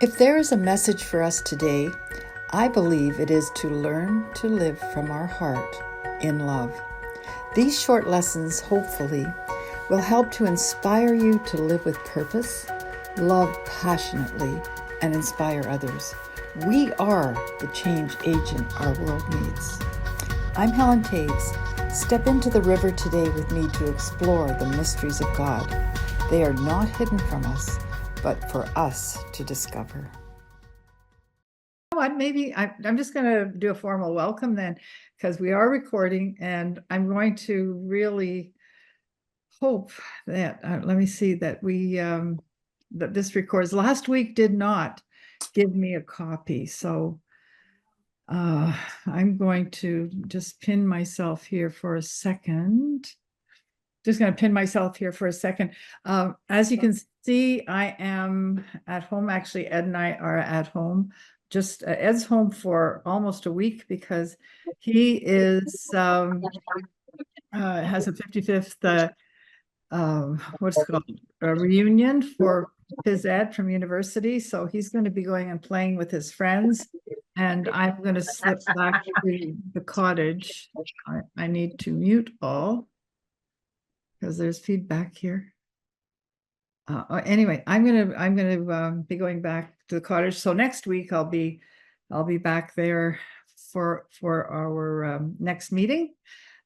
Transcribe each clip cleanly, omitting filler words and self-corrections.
If there is a message for us today, I believe it is to learn to live from our heart in love. These short lessons, hopefully, will help to inspire you to live with purpose, love passionately, and inspire others. We are the change agent our world needs. I'm Helen Taves. Step into the river today with me to explore the mysteries of God. They are not hidden from us, but for us to discover. What? Maybe I'm just going to do a formal welcome then, because we are recording, and I'm going to really hope that let me see that that this records. Last week did not give me a copy, so I'm going to just pin myself here for a second. Just going to pin myself here for a second. As you can see, I am at home. Actually, Ed and I are at home. Just Ed's home for almost a week because he is has a 55th what's it called, a reunion for his ed from university. So he's going to be going and playing with his friends, and I'm going to slip back to the cottage. I need to mute all because there's feedback here. Anyway, I'm gonna be going back to the cottage. So next week I'll be back there for our next meeting.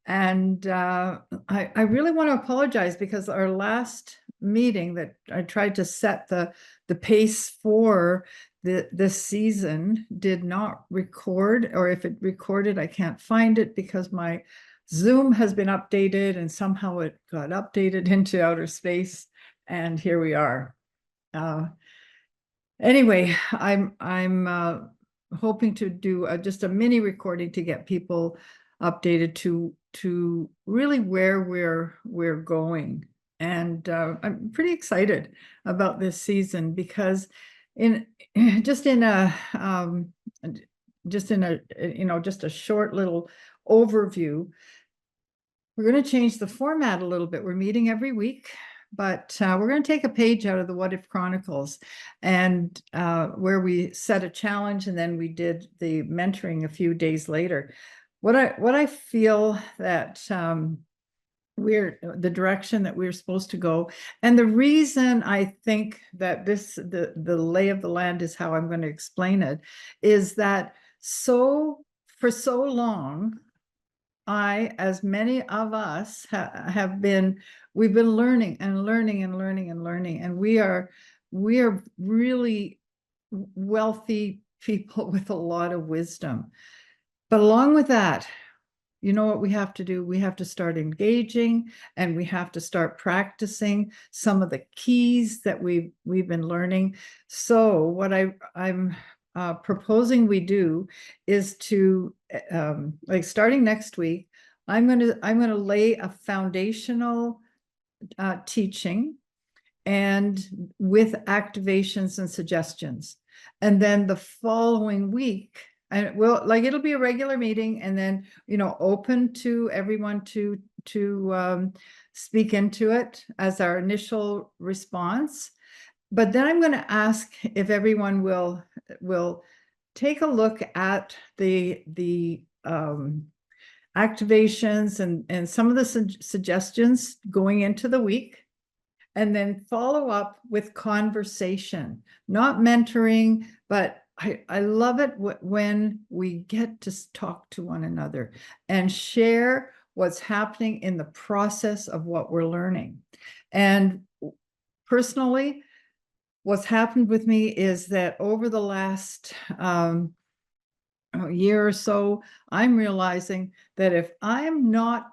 And I really want to apologize because our last meeting that I tried to set the pace for this season did not record, or if it recorded, I can't find it because my Zoom has been updated and somehow it got updated into outer space, and here we are. Anyway, I'm hoping to do just a mini recording to get people updated to really where we're going, and I'm pretty excited about this season because just in a just a short little overview, we're going to change the format a little bit. We're meeting every week, but we're going to take a page out of the What If Chronicles, and where we set a challenge and then we did the mentoring a few days later. What I feel that we're the direction that we're supposed to go, and the reason I think that the lay of the land is how I'm going to explain it, is that for so long, as many of us we've been learning and learning and learning and learning, and we are really wealthy people with a lot of wisdom. But along with that, you know what we have to do? We have to start engaging, and we have to start practicing some of the keys that we've been learning. So what I'm proposing we do is to like starting next week, I'm going to lay a foundational teaching, and with activations and suggestions, and then the following week, and it'll be a regular meeting, and then open to everyone to speak into it as our initial response. But then I'm going to ask if everyone will take a look at the activations and some of the suggestions going into the week, and then follow up with conversation, not mentoring, but I love it when we get to talk to one another and share what's happening in the process of what we're learning. And personally, what's happened with me is that over the last year or so, I'm realizing that if I'm not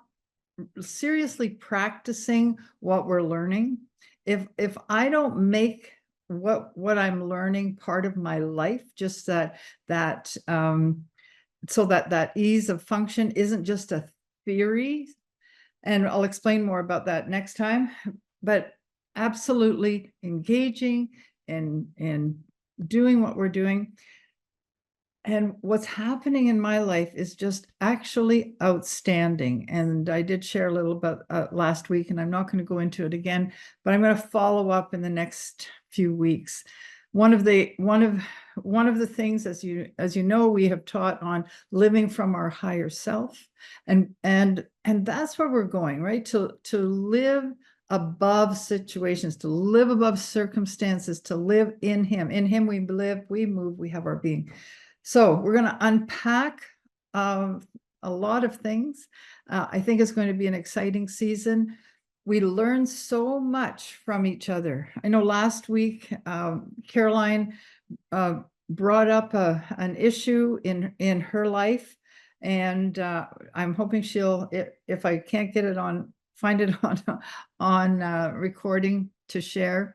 seriously practicing what we're learning, if I don't make what I'm learning part of my life, just so that ease of function isn't just a theory, and I'll explain more about that next time, but absolutely engaging and doing what we're doing. And what's happening in my life is just actually outstanding. And I did share a little about last week, and I'm not going to go into it again, but I'm going to follow up in the next few weeks. one of the things, as you know, we have taught on living from our higher self, and that's where we're going, right? To live above situations, to live above circumstances, to live in him. In him we live, we move, we have our being. So we're going to unpack a lot of things. I think it's going to be an exciting season. We learn so much from each other. I know last week, Caroline brought up an issue in her life, and I'm hoping she'll, if I can't get it on, find it on recording to share.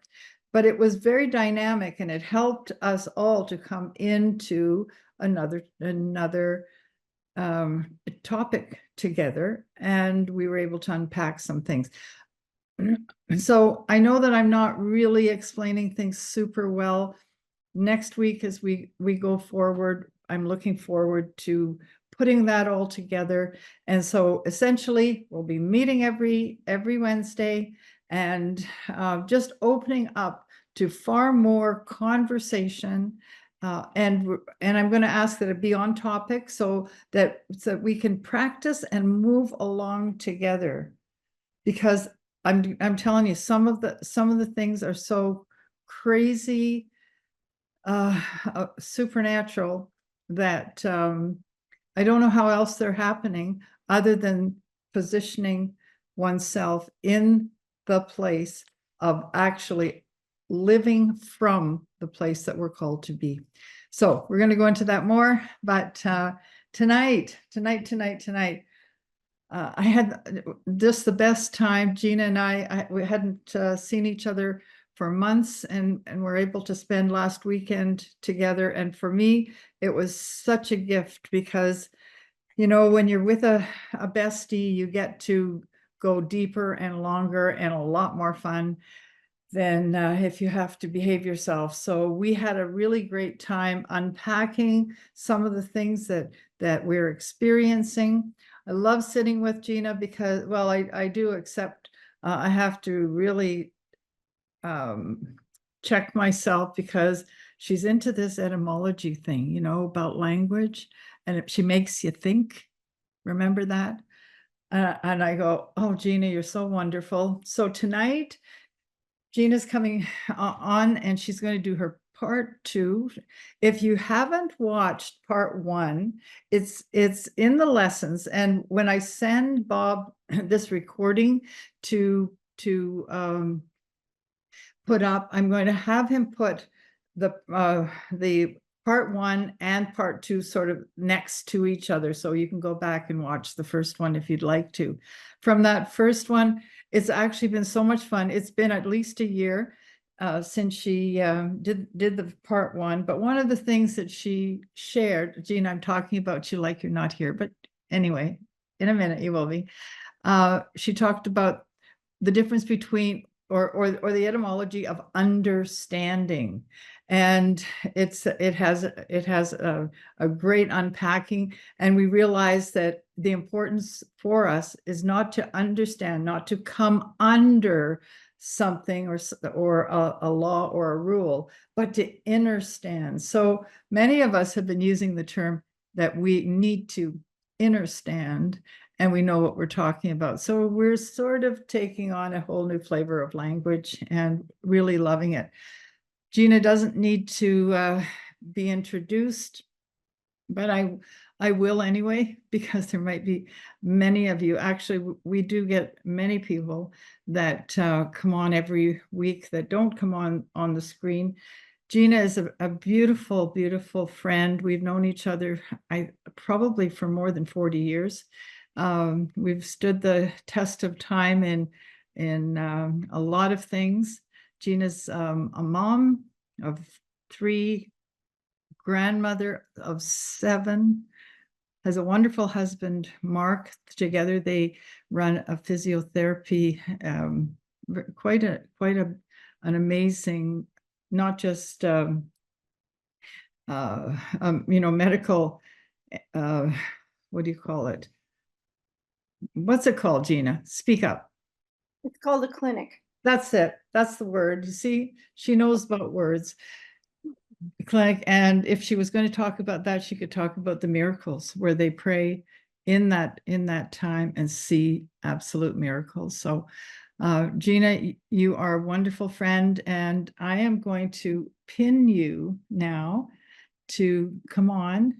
But it was very dynamic, and it helped us all to come into another topic together, and we were able to unpack some things. So I know that I'm not really explaining things super well. Next week, as we go forward, I'm looking forward to putting that all together. And so essentially, we'll be meeting every Wednesday, and just opening up to far more conversation. And I'm going to ask that it be on topic, so that we can practice and move along together. Because I'm telling you, some of the things are so crazy, supernatural, that I don't know how else they're happening other than positioning oneself in the place of actually living from the place that we're called to be. So we're going to go into that more, but tonight, I had just the best time. Gina and we hadn't seen each other for months, and we're able to spend last weekend together. And for me, it was such a gift, because, you know, when you're with a bestie, you get to go deeper and longer and a lot more fun than if you have to behave yourself. So we had a really great time unpacking some of the things that we're experiencing. I love sitting with Gina because, well, I do, except I have to really check myself, because she's into this etymology thing, you know, about language, and she makes you think. Remember that? And I go, oh, Gina, you're so wonderful. So tonight, Gina's coming on, and she's going to do her part 2. If you haven't watched part 1, it's in the lessons. And when I send Bob this recording to put up, I'm going to have him put the part 1 and part 2 sort of next to each other, so you can go back and watch the first one if you'd like to. From that first one, it's actually been so much fun. It's been at least a year since she did the part 1. But one of the things that she shared, Gina, I'm talking about you like you're not here, but anyway, in a minute you will be. She talked about the difference between or the etymology of understanding. And it has a great unpacking, and we realize that the importance for us is not to understand, not to come under something or a law or a rule, but to understand. So many of us have been using the term that we need to understand, and we know what we're talking about. So we're sort of taking on a whole new flavor of language and really loving it. Gina doesn't need to be introduced, but I will anyway, because there might be many of you. Actually, we do get many people that come on every week that don't come on the screen. Gina is a beautiful, beautiful friend. We've known each other probably for more than 40 years. We've stood the test of time in a lot of things. Gina's a mom of 3, grandmother of 7, has a wonderful husband, Mark. Together they run a physiotherapy, quite an amazing, not just you know, medical, what do you call it? What's it called, Gina? Speak up. It's called a clinic. That's it. That's the word. You see, she knows about words. clinic. And if she was going to talk about that, she could talk about the miracles where they pray in that time and see absolute miracles. So Gina, you are a wonderful friend, and I am going to pin you now to come on.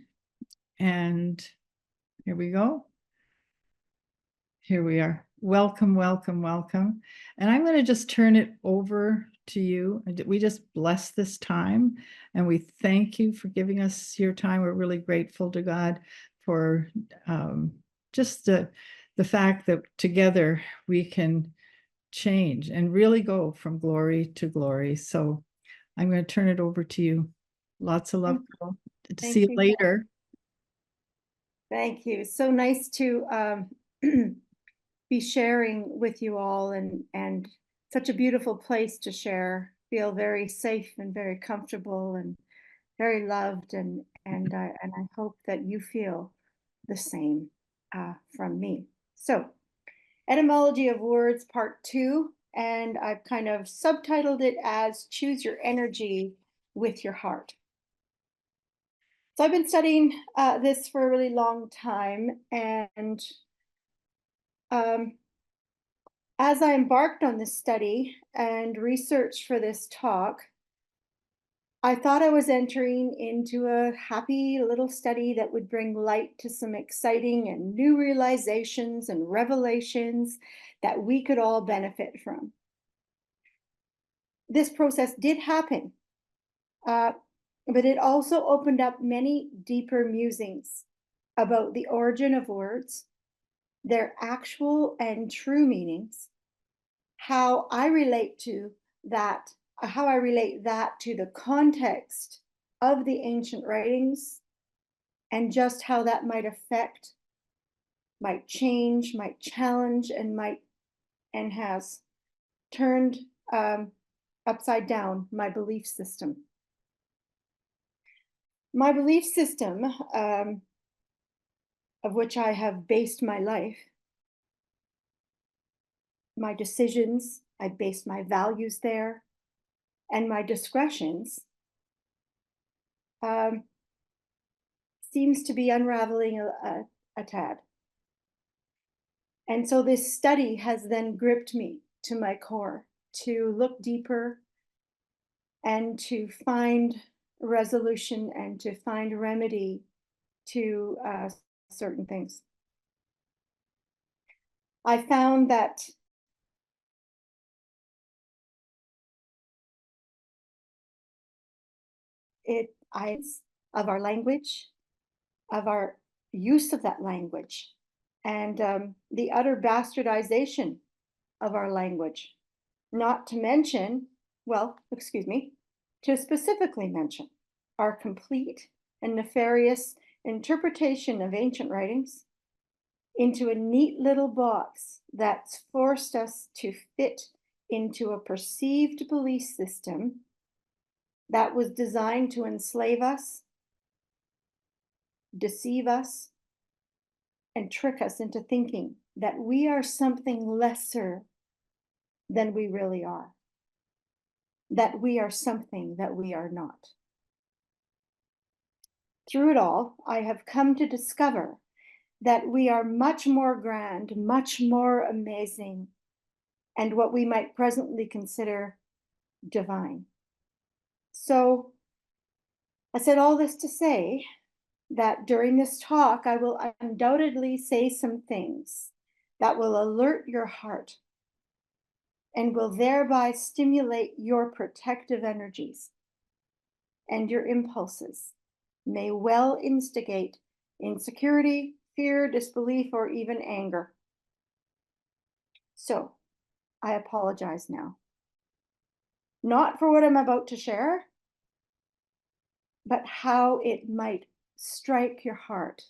And here we go. Here we are. Welcome, welcome, welcome. And I'm going to just turn it over to you. We just bless this time, and we thank you for giving us your time. We're really grateful to God for just the fact that together we can change and really go from glory to glory. So I'm going to turn it over to you. Lots of love, girl. To see you later. Thank you. So nice to be sharing with you all, and such a beautiful place to share. Feel very safe and very comfortable and very loved, and I hope that you feel the same from me. So, etymology of words, part 2, and I've kind of subtitled it as "Choose Your Energy with Your Heart." So I've been studying this for a really long time, and as I embarked on this study and research for this talk, I thought I was entering into a happy little study that would bring light to some exciting and new realizations and revelations that we could all benefit from. This process did happen, but it also opened up many deeper musings about the origin of words, their actual and true meanings, how I relate that to the context of the ancient writings, and just how that might affect, might change, might challenge, and has turned upside down my belief system. My belief system, of which I have based my life, my decisions, I based my values there, and my discretions, seems to be unraveling a tad. And so this study has then gripped me to my core to look deeper and to find resolution and to find remedy to certain things. I found that of our language, of our use of that language, and the utter bastardization of our language, not to mention, to specifically mention our complete and nefarious interpretation of ancient writings into a neat little box that's forced us to fit into a perceived belief system that was designed to enslave us, deceive us, and trick us into thinking that we are something lesser than we really are, that we are something that we are not. Through it all, I have come to discover that we are much more grand, much more amazing, and what we might presently consider divine. So I said all this to say that during this talk, I will undoubtedly say some things that will alert your heart and will thereby stimulate your protective energies, and your impulses may well instigate insecurity, fear, disbelief, or even anger. So I apologize now. Not for what I'm about to share, but how it might strike your heart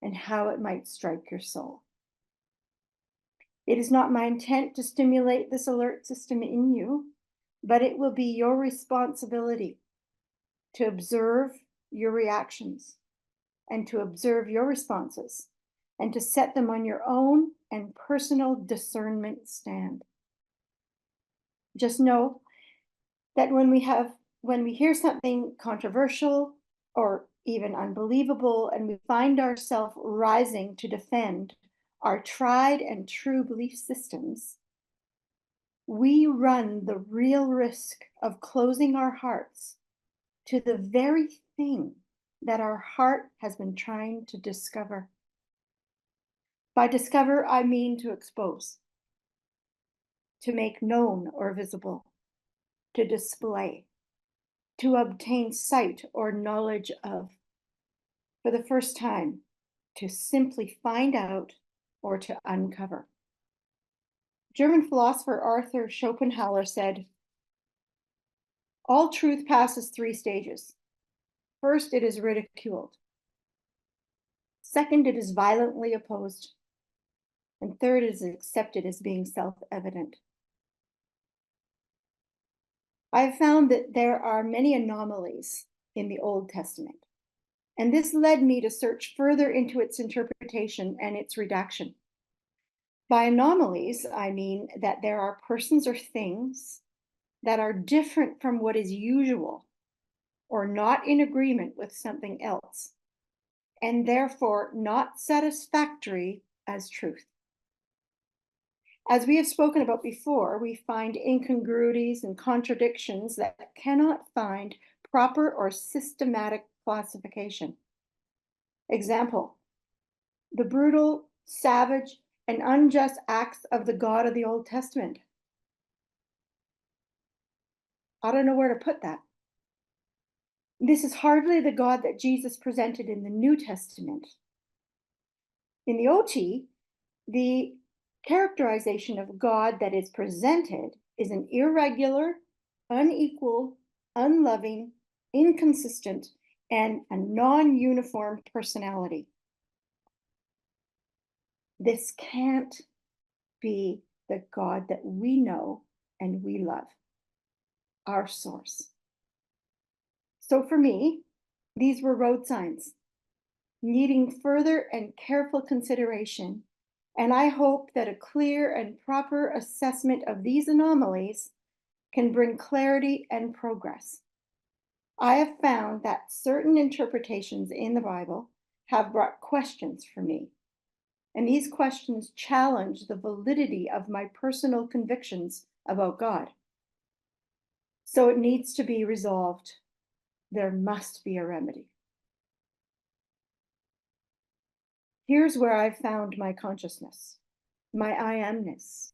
and how it might strike your soul. It is not my intent to stimulate this alert system in you, but it will be your responsibility to observe your reactions and to observe your responses and to set them on your own and personal discernment stand. Just know that when we have when we hear something controversial or even unbelievable, and we find ourselves rising to defend our tried and true belief systems, we run the real risk of closing our hearts to the very thing that our heart has been trying to discover. By discover, I mean to expose, to make known or visible, to display, to obtain sight or knowledge of, for the first time, to simply find out or to uncover. German philosopher Arthur Schopenhauer said, "All truth passes 3 stages. First, it is ridiculed. Second, it is violently opposed. And third, it is accepted as being self-evident." I've found that there are many anomalies in the Old Testament, and this led me to search further into its interpretation and its redaction. By anomalies, I mean that there are persons or things that are different from what is usual or not in agreement with something else, and therefore not satisfactory as truth. As we have spoken about before, we find incongruities and contradictions that cannot find proper or systematic classification. Example, the brutal, savage, and unjust acts of the God of the Old Testament. I don't know where to put that. This is hardly the God that Jesus presented in the New Testament. In the OT, the characterization of God that is presented is an irregular, unequal, unloving, inconsistent, and a non-uniform personality. This can't be the God that we know and we love, our source. So for me, these were road signs, needing further and careful consideration. And I hope that a clear and proper assessment of these anomalies can bring clarity and progress. I have found that certain interpretations in the Bible have brought questions for me, and these questions challenge the validity of my personal convictions about God. So it needs to be resolved. There must be a remedy. Here's where I've found my consciousness, my I amness.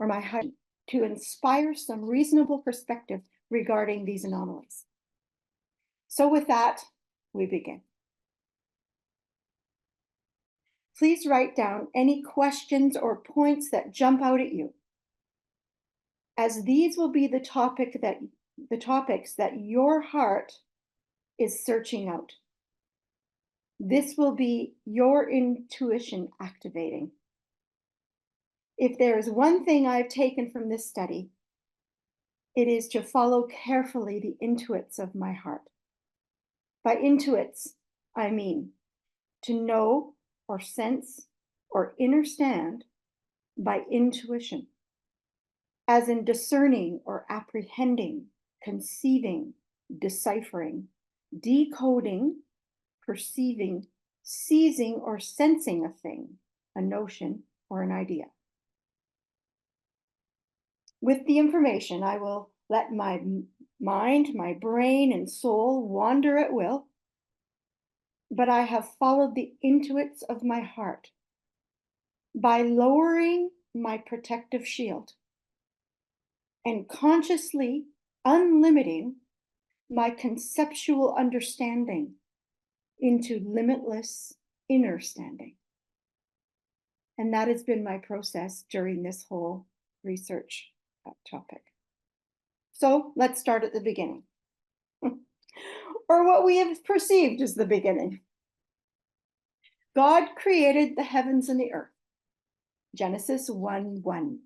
Or my height, to inspire some reasonable perspective regarding these anomalies. So with that, we begin. Please write down any questions or points that jump out at you, as these will be the topics that your heart is searching out. This will be your intuition activating. If there is one thing I've taken from this study, it is to follow carefully the intuits of my heart. By intuits, I mean to know or sense or understand by intuition, as in discerning or apprehending, conceiving, deciphering, decoding, perceiving, seizing or sensing a thing, a notion, or an idea. With the information, I will let my mind, my brain, and soul wander at will, but I have followed the intuits of my heart by lowering my protective shield and consciously unlimiting my conceptual understanding into limitless inner standing. And that has been my process during this whole research topic. So let's start at the beginning, or what we have perceived as the beginning. God created the heavens and the earth. Genesis 1:1.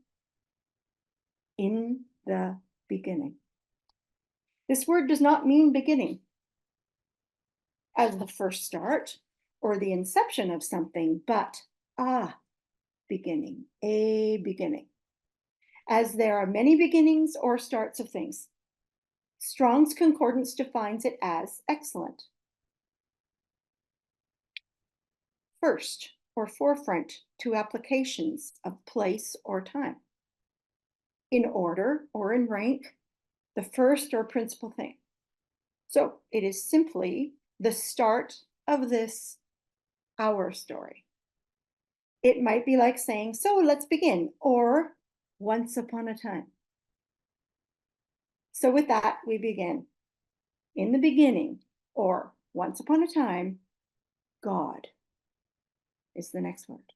In the beginning. This word does not mean beginning as the first start or the inception of something, but beginning, a beginning, as there are many beginnings or starts of things. Strong's Concordance defines it as excellent. First or forefront to applications of place or time. In order or in rank, the first or principal thing. So it is simply the start of this, our story. It might be like saying, so let's begin, or once upon a time. So with that, we begin. In the beginning, or once upon a time, God is the next word.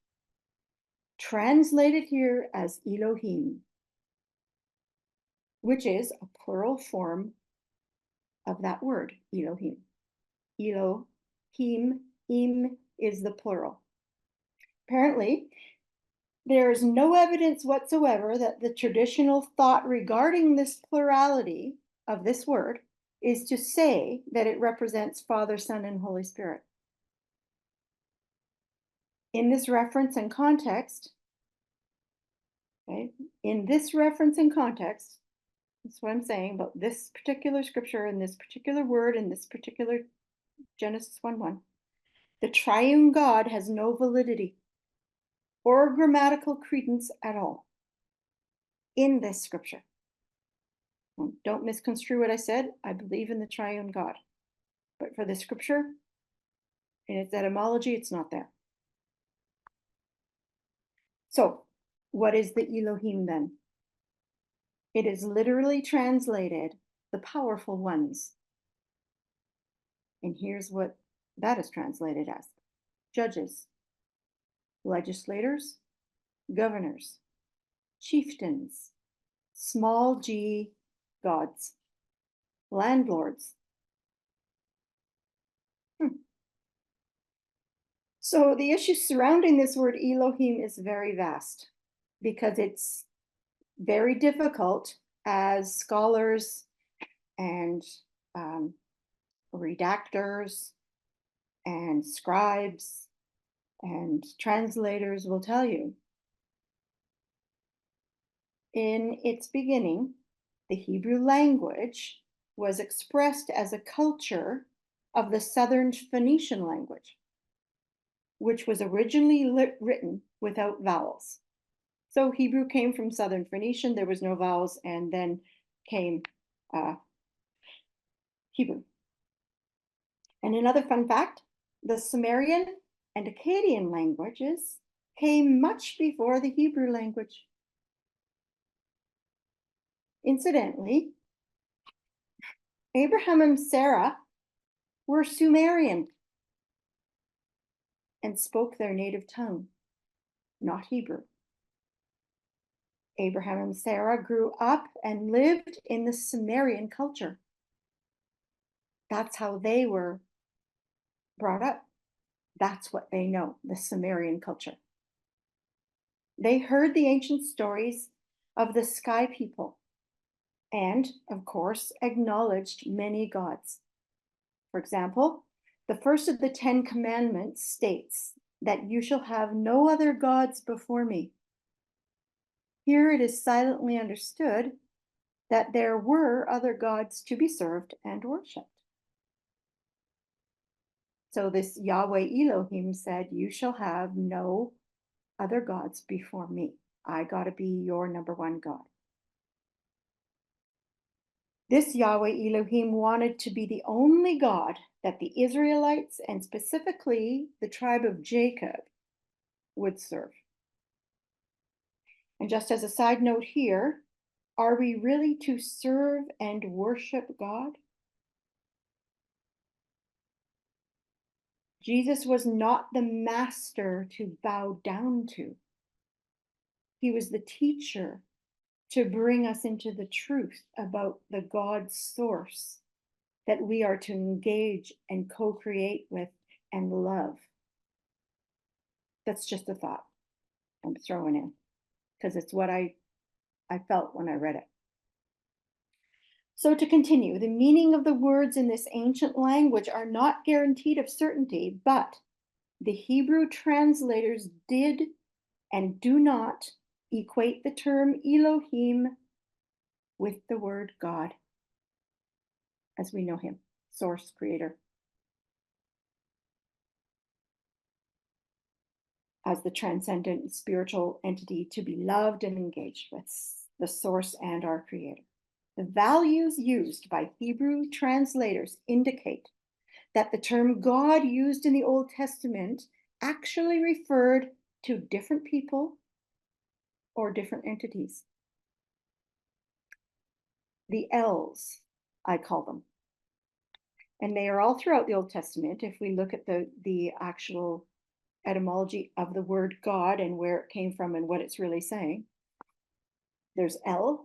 Translated here as Elohim, which is a plural form of that word, Elohim. Elohim, im is the plural. Apparently, there is no evidence whatsoever that the traditional thought regarding this plurality of this word is to say that it represents Father, Son, and Holy Spirit. In this reference and context, okay, that's what I'm saying about this particular scripture and this particular word and this particular Genesis 1:1. The triune God has no validity or grammatical credence at all in this scripture. Don't misconstrue what I said. I believe in the triune God. But for the scripture, in its etymology, it's not there. So, what is the Elohim then? It is literally translated the powerful ones. And here's what that is translated as: judges, legislators, governors, chieftains, small g gods, landlords. So the issue surrounding this word Elohim is very vast because it's very difficult as scholars and redactors and scribes and translators will tell you. In its beginning, the Hebrew language was expressed as a culture of the Southern Phoenician language, which was originally written without vowels. So Hebrew came from Southern Phoenician, there was no vowels, and then came Hebrew. And another fun fact, the Sumerian and Akkadian languages came much before the Hebrew language. Incidentally, Abraham and Sarah were Sumerian and spoke their native tongue, not Hebrew. Abraham and Sarah grew up and lived in the Sumerian culture. That's how they were brought up. That's what they know, the Sumerian culture. They heard the ancient stories of the sky people and, of course, acknowledged many gods. For example, the first of the 10 commandments states that you shall have no other gods before me. Here it is silently understood that there were other gods to be served and worshipped. So this Yahweh Elohim said, you shall have no other gods before me. I got to be your number one God. This Yahweh Elohim wanted to be the only God that the Israelites, and specifically the tribe of Jacob, would serve. And just as a side note here, are we really to serve and worship God? Jesus was not the master to bow down to. He was the teacher to bring us into the truth about the God source that we are to engage and co-create with and love. That's just a thought I'm throwing in because it's what I felt when I read it. So to continue, the meaning of the words in this ancient language are not guaranteed of certainty, but the Hebrew translators did and do not equate the term Elohim with the word God as we know him, source, creator, as the transcendent spiritual entity to be loved and engaged with, the source and our creator. The values used by Hebrew translators indicate that the term God used in the Old Testament actually referred to different people or different entities. The L's, I call them. And they are all throughout the Old Testament. If we look at the actual etymology of the word God and where it came from and what it's really saying, there's Elyon,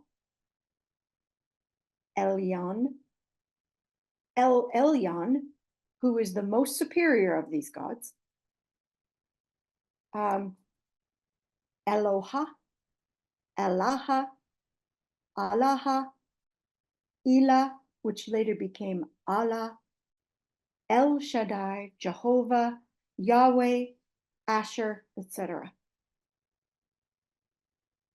Elyon, who is the most superior of these gods, Eloha, Elaha, Alaha, Elah, which later became Allah, El Shaddai, Jehovah, Yahweh, Asher, etc.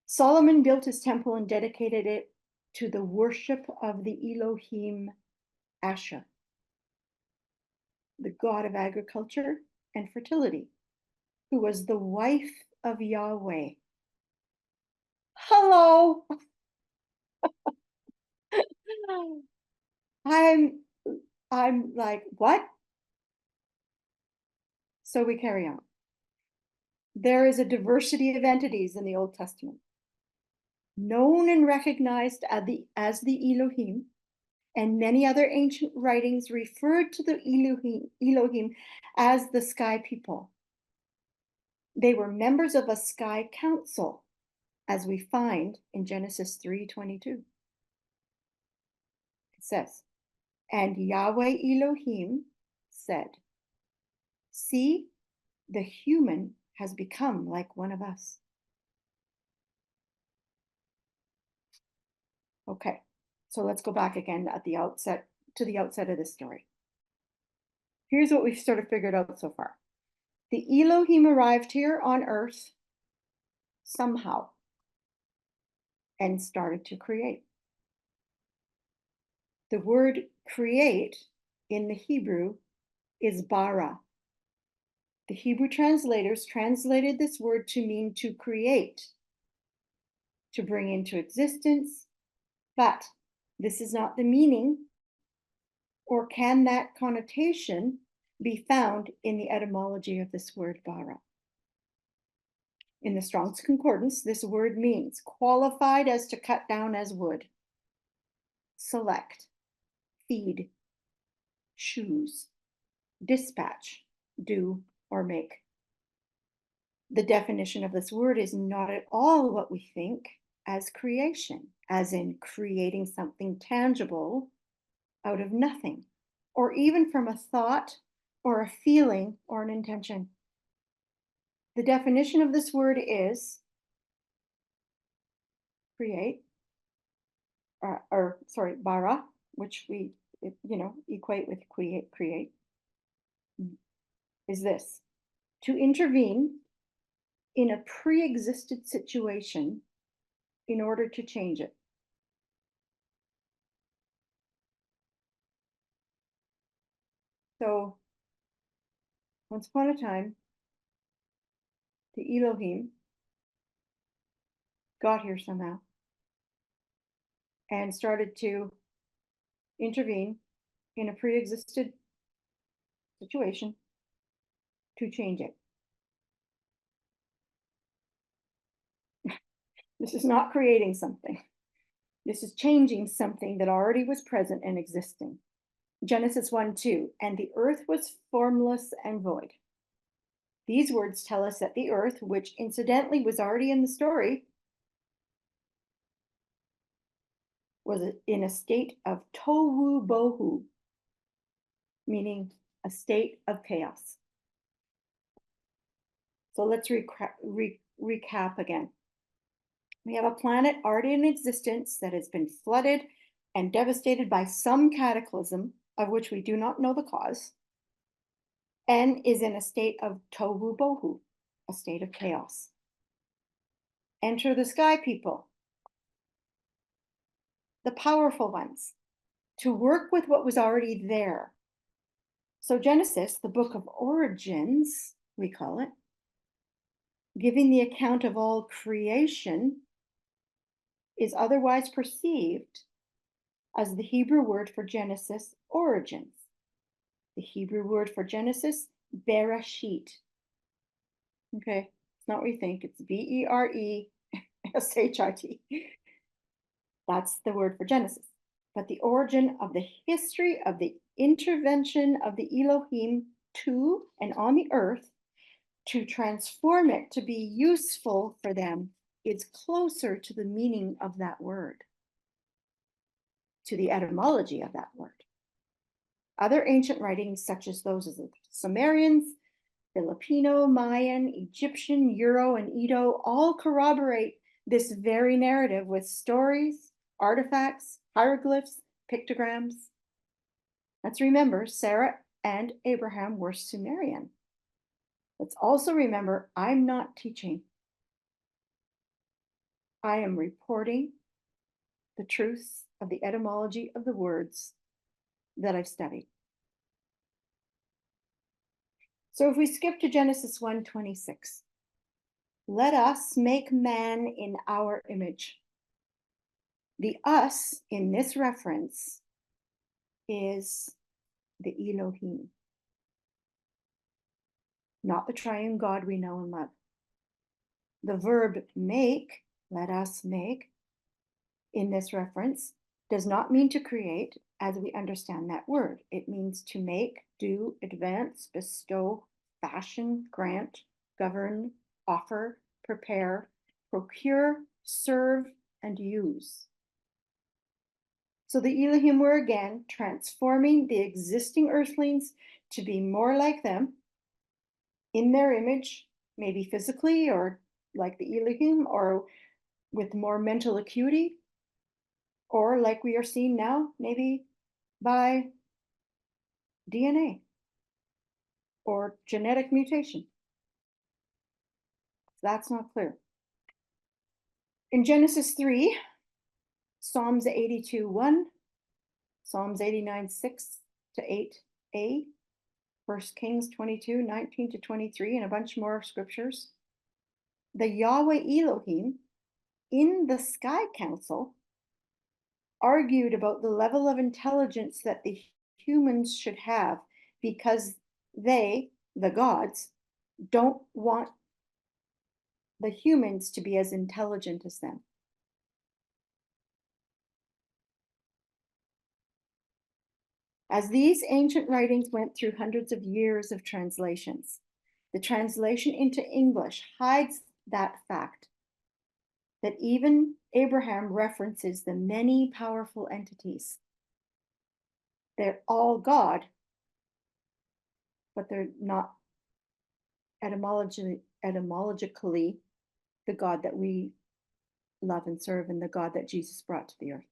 Solomon built his temple and dedicated it to the worship of the Elohim Asher, the god of agriculture and fertility, who was the wife of Yahweh. Hello. I'm like, what? So we carry on. There is a diversity of entities in the Old Testament, known and recognized as the Elohim, and many other ancient writings referred to the Elohim as the sky people. They were members of a sky council, as we find in Genesis 3:22. It says, and Yahweh Elohim said, see, the human has become like one of us. Okay, so let's go back again at the outset to the outset of this story. Here's what we've sort of figured out so far. The Elohim arrived here on earth somehow and started to create. The word create in the Hebrew is bara. The Hebrew translators translated this word to mean to create, to bring into existence, but this is not the meaning, or can that connotation be found in the etymology of this word bara. In the Strong's Concordance, this word means qualified as to cut down as wood, select, feed, choose, dispatch, do, or make. The definition of this word is not at all what we think as creation, as in creating something tangible out of nothing, or even from a thought or a feeling or an intention. The definition of this word is create, bara, which we, equate with create, is this: to intervene in a pre-existed situation in order to change it. So, once upon a time, the Elohim got here somehow and started to intervene in a pre-existed situation to change it. This is not creating something. This is changing something that already was present and existing. Genesis 1:2, and the earth was formless and void. These words tell us that the earth, which incidentally was already in the story, was in a state of tohu bohu, meaning a state of chaos. So let's recap again. We have a planet already in existence that has been flooded and devastated by some cataclysm of which we do not know the cause, and is in a state of tohu bohu, a state of chaos. enter the sky people, the powerful ones, to work with what was already there. So Genesis, the book of origins, we call it, giving the account of all creation, is otherwise perceived as the Hebrew word for Genesis, origins. The Hebrew word for Genesis, bereshit. Okay, it's not what you think, it's Bereshit. That's the word for Genesis. But the origin of the history of the intervention of the Elohim to and on the earth to transform it to be useful for them is closer to the meaning of that word, to the etymology of that word. Other ancient writings, such as those of the Sumerians, Filipino, Mayan, Egyptian, Euro, and Edo, all corroborate this very narrative with stories, artifacts, hieroglyphs, pictograms. Let's remember, Sarah and Abraham were Sumerian. Let's also remember, I'm not teaching. I am reporting the truths of the etymology of the words that I've studied. So if we skip to Genesis 1:26, let us make man in our image. The us in this reference is the Elohim, not the triune God we know and love. The verb make, let us make, in this reference does not mean to create as we understand that word. It means to make, do, advance, bestow, fashion, grant, govern, offer, prepare, procure, serve, and use. So the Elohim were again transforming the existing earthlings to be more like them in their image, maybe physically or like the Elohim, or with more mental acuity, or like we are seeing now, maybe by DNA or genetic mutation. That's not clear. In Genesis 3, Psalms 82:1, Psalms 89:6 to 8a, 1 Kings 22:19 to 23, and a bunch more scriptures, the Yahweh Elohim in the Sky Council argued about the level of intelligence that the humans should have because they, the gods, don't want the humans to be as intelligent as them. As these ancient writings went through hundreds of years of translations, the translation into English hides that fact that even Abraham references the many powerful entities. They're all God, but they're not etymologically the God that we love and serve and the God that Jesus brought to the earth.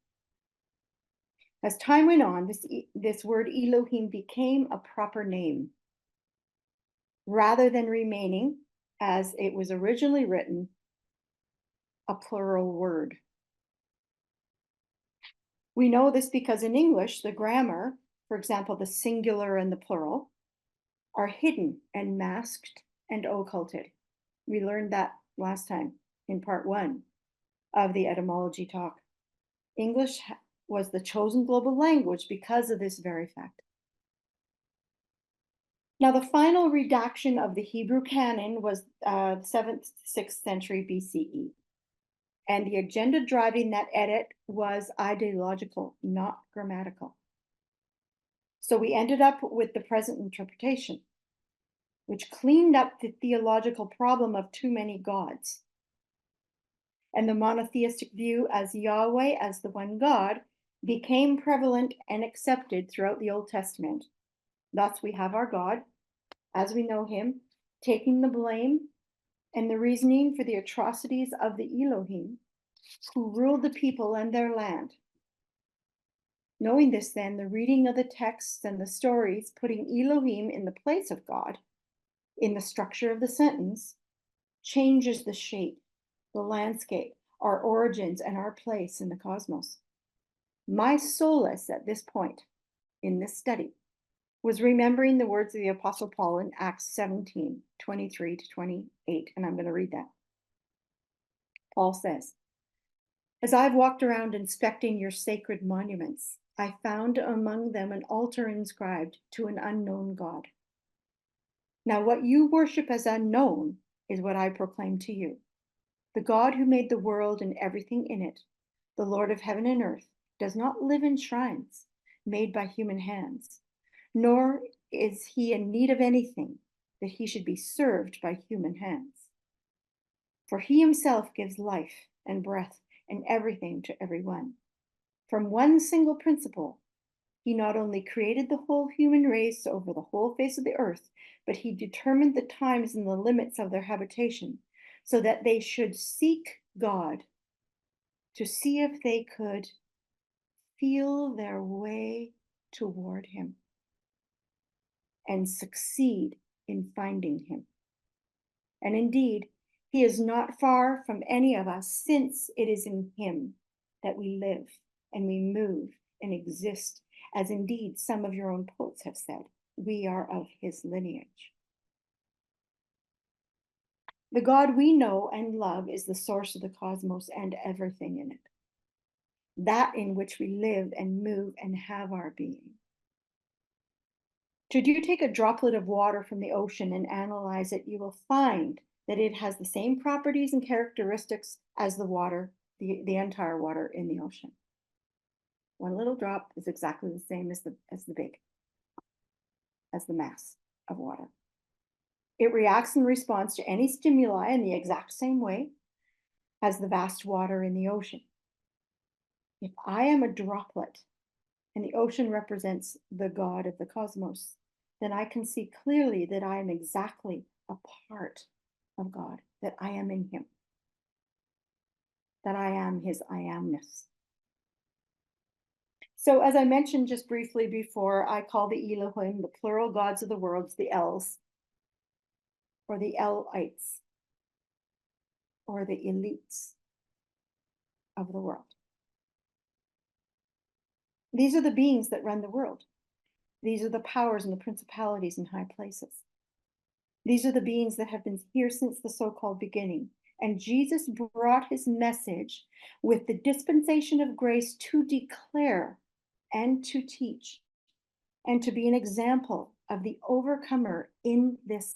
As time went on, this word Elohim became a proper name rather than remaining, as it was originally written, a plural word. We know this because in English, the grammar, for example, the singular and the plural, are hidden and masked and occulted. We learned that last time in part 1 of the etymology talk. English was the chosen global language because of this very fact. Now, the final redaction of the Hebrew canon was 7th, 6th century BCE. And the agenda driving that edit was ideological, not grammatical. So we ended up with the present interpretation, which cleaned up the theological problem of too many gods. And the monotheistic view as Yahweh as the one God became prevalent and accepted throughout the Old Testament. Thus we have our God, as we know him, taking the blame and the reasoning for the atrocities of the Elohim, who ruled the people and their land. Knowing this then, the reading of the texts and the stories, putting Elohim in the place of God, in the structure of the sentence, changes the shape the landscape, our origins, and our place in the cosmos. My solace at this point in this study was remembering the words of the Apostle Paul in Acts 17, 23 to 28, and I'm going to read that. Paul says, "As I've walked around inspecting your sacred monuments, I found among them an altar inscribed to an unknown God. Now, what you worship as unknown is what I proclaim to you. The God who made the world and everything in it, the Lord of heaven and earth, does not live in shrines made by human hands, nor is he in need of anything that he should be served by human hands. For he himself gives life and breath and everything to everyone. From one single principle, he not only created the whole human race over the whole face of the earth, but he determined the times and the limits of their habitation, so that they should seek God to see if they could feel their way toward him and succeed in finding him. And indeed, he is not far from any of us, since it is in him that we live and we move and exist, as indeed some of your own poets have said, we are of his lineage. The God we know and love is the source of the cosmos and everything in it, that in which we live and move and have our being. Should you take a droplet of water from the ocean and analyze it, you will find that it has the same properties and characteristics as the water, the entire water in the ocean. One little drop is exactly the same as the mass of water. It reacts and responds to any stimuli in the exact same way as the vast water in the ocean. If I am a droplet and the ocean represents the God of the cosmos, then I can see clearly that I am exactly a part of God, that I am in him, that I am his I amness. So as I mentioned just briefly before, I call the Elohim, the plural gods of the worlds, the Els, or the Elites, or the elites of the world. These are the beings that run the world. These are the powers and the principalities in high places. These are the beings that have been here since the so-called beginning. And Jesus brought his message with the dispensation of grace to declare and to teach and to be an example of the overcomer in this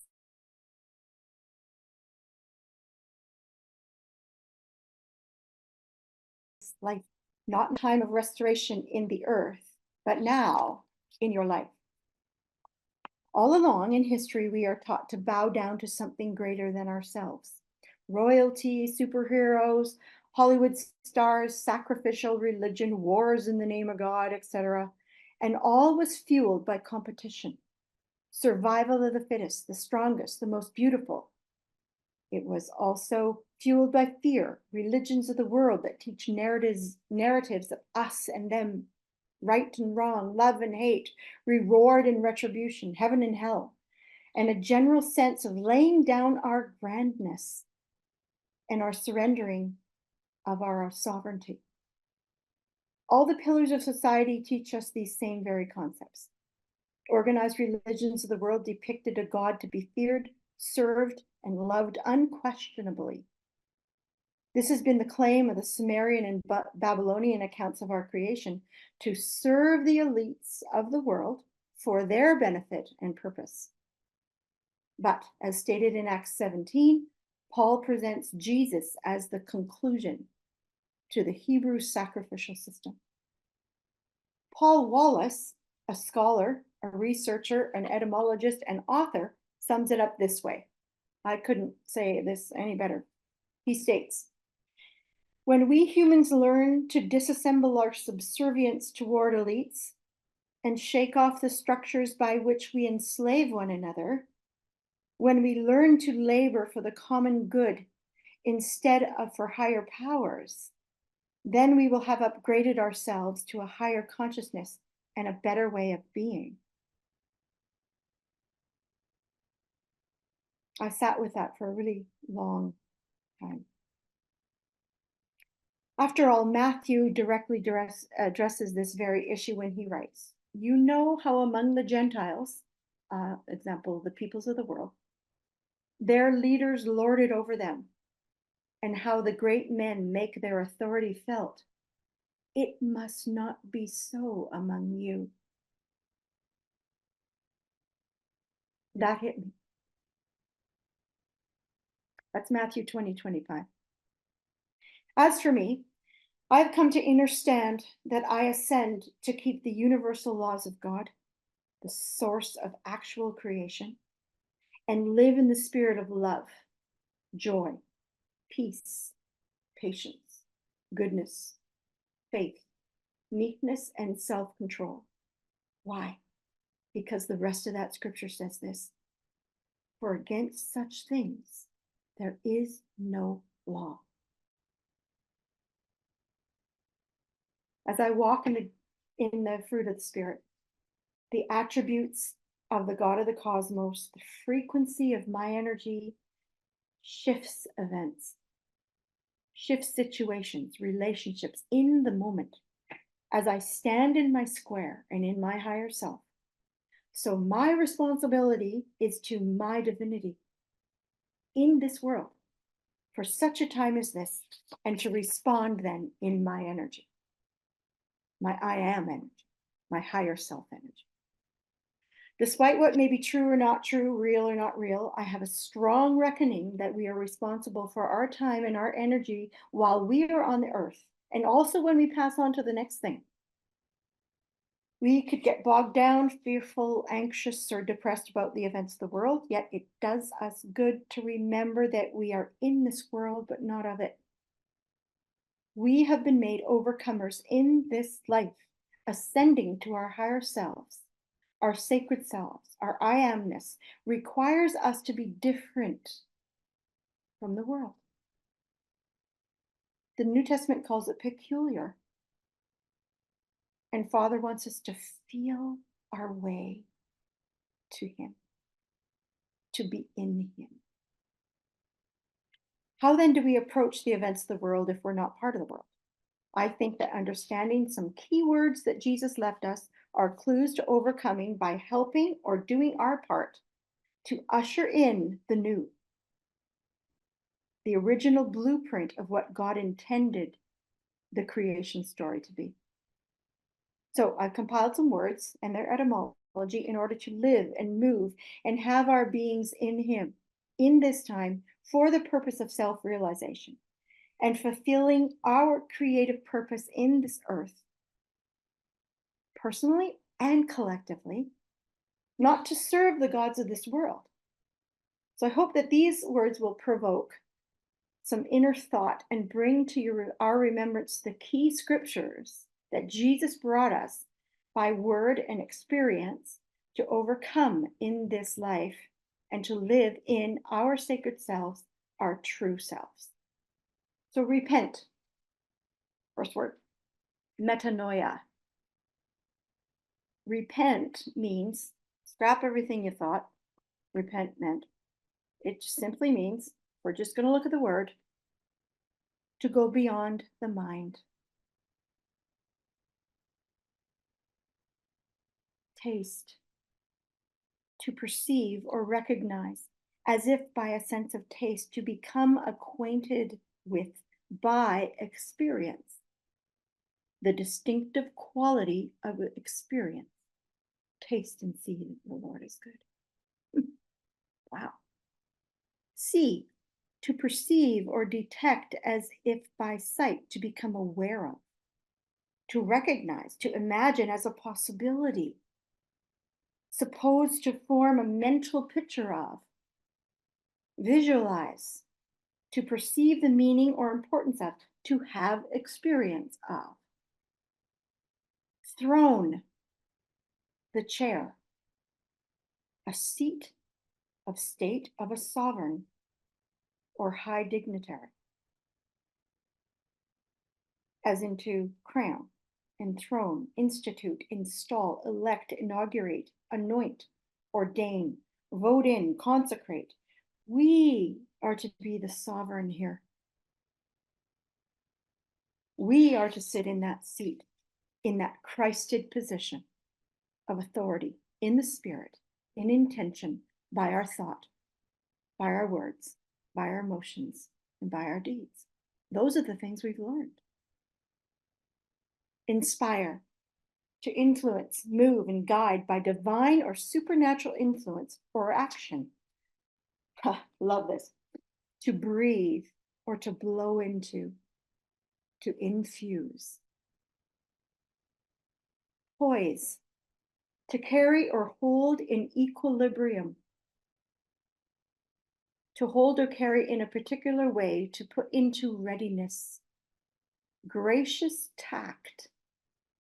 life, not in time of restoration in the earth, but now in your life. All along in history, we are taught to bow down to something greater than ourselves. Royalty, superheroes, Hollywood stars, sacrificial religion, wars in the name of God, etc. And all was fueled by competition. Survival of the fittest, the strongest, the most beautiful. It was also fueled by fear, religions of the world that teach narratives of us and them, right and wrong, love and hate, reward and retribution, heaven and hell, and a general sense of laying down our grandness and our surrendering of our sovereignty. All the pillars of society teach us these same very concepts. Organized religions of the world depicted a God to be feared, served, and loved unquestionably. This has been the claim of the Sumerian and Babylonian accounts of our creation, to serve the elites of the world for their benefit and purpose. But as stated in Acts 17, Paul presents Jesus as the conclusion to the Hebrew sacrificial system. Paul Wallace, a scholar, a researcher, an etymologist, and author, sums it up this way. I couldn't say this any better. He states, when we humans learn to disassemble our subservience toward elites and shake off the structures by which we enslave one another, when we learn to labor for the common good instead of for higher powers, then we will have upgraded ourselves to a higher consciousness and a better way of being. I sat with that for a really long time. After all, Matthew directly addresses this very issue when he writes, "You know how among the Gentiles, example, the peoples of the world, their leaders lord it over them, and how the great men make their authority felt. It must not be so among you." That hit me. That's Matthew 20:25. As for me, I've come to understand that I ascend to keep the universal laws of God, the source of actual creation, and live in the spirit of love, joy, peace, patience, goodness, faith, meekness, and self control. Why? Because the rest of that scripture says this: "For against such things there is no law." As I walk in the fruit of the Spirit, the attributes of the God of the cosmos, the frequency of my energy shifts events, shifts situations, relationships in the moment as I stand in my square and in my higher self. So my responsibility is to my divinity in this world for such a time as this, and to respond then in my energy, my I am energy, my higher self energy. Despite what may be true or not true, real or not real, I have a strong reckoning that we are responsible for our time and our energy while we are on the earth, and also when we pass on to the next thing. We could get bogged down, fearful, anxious, or depressed about the events of the world, yet it does us good to remember that we are in this world, but not of it. We have been made overcomers in this life, ascending to our higher selves. Our sacred selves, our I amness, requires us to be different from the world. The New Testament calls it peculiar. And Father wants us to feel our way to Him, to be in Him. How then do we approach the events of the world if we're not part of the world? I think that understanding some key words that Jesus left us are clues to overcoming by helping or doing our part to usher in the new, the original blueprint of what God intended the creation story to be. So I've compiled some words and their etymology in order to live and move and have our beings in Him in this time for the purpose of self-realization and fulfilling our creative purpose in this earth, personally and collectively, not to serve the gods of this world. So I hope that these words will provoke some inner thought and bring to our remembrance the key scriptures that Jesus brought us by word and experience to overcome in this life and to live in our sacred selves, our true selves. So repent. First word, metanoia. Repent means scrap everything you thought repent meant. It simply means, we're just going to look at the word, to go beyond the mind. Taste. To perceive or recognize, as if by a sense of taste, to become acquainted with by experience. The distinctive quality of experience. Taste and see that the Lord is good. Wow. See, to perceive or detect as if by sight, to become aware of. To recognize, to imagine as a possibility. Supposed to form a mental picture of. Visualize, to perceive the meaning or importance of, to have experience of. Throne, the chair, a seat of state of a sovereign or high dignitary, as into crown, enthrone, institute, install, elect, inaugurate, anoint, ordain, vote in, consecrate. We are to be the sovereign here. We are to sit in that seat, in that Christed position of authority in the spirit, in intention, by our thought, by our words, by our emotions, and by our deeds. Those are the things we've learned. Inspire, to influence, move, and guide by divine or supernatural influence or action. Love this. To breathe or to blow into, to infuse. Poise, to carry or hold in equilibrium. To hold or carry in a particular way, to put into readiness. Gracious tact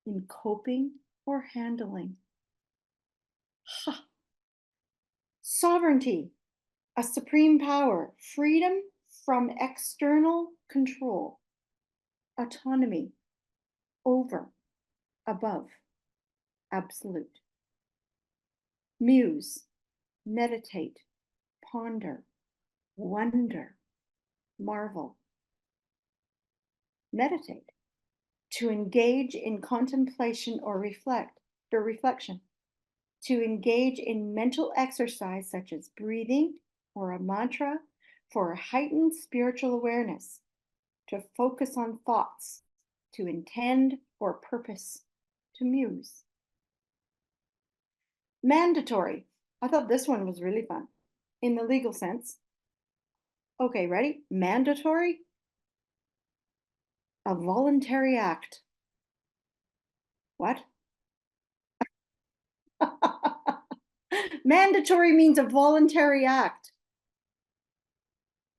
in coping or handling. Sovereignty, a supreme power, freedom from external control, autonomy, over, above, absolute. Muse, meditate, ponder, wonder, marvel. Meditate, to engage in contemplation or reflection, to engage in mental exercise such as breathing or a mantra for a heightened spiritual awareness, to focus on thoughts, to intend or purpose, to muse. Mandatory. I thought this one was really fun in the legal sense. Okay, ready? Mandatory, a voluntary act. What? Mandatory means a voluntary act.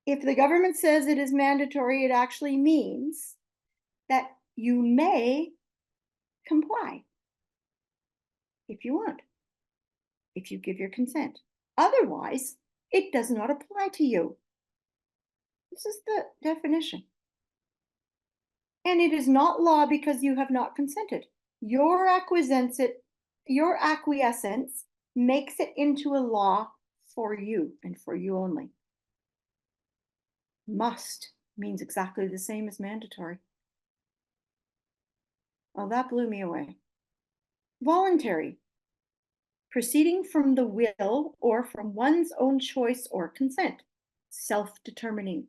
If the government says it is mandatory, it actually means that you may comply if you want, if you give your consent. Otherwise, it does not apply to you. This is the definition. And it is not law because you have not consented. Your acquiescence makes it into a law for you and for you only. Must means exactly the same as mandatory. Well, that blew me away. Voluntary, proceeding from the will or from one's own choice or consent. Self-determining,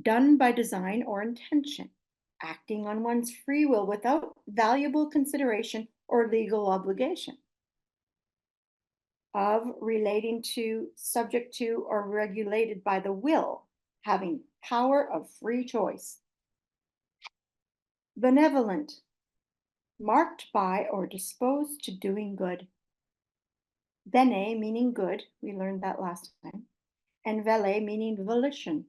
done by design or intention, acting on one's free will without valuable consideration or legal obligation. Of, relating to, subject to, or regulated by the will, having power of free choice. Benevolent, marked by or disposed to doing good. Bene meaning good, we learned that last time, and vele meaning volition,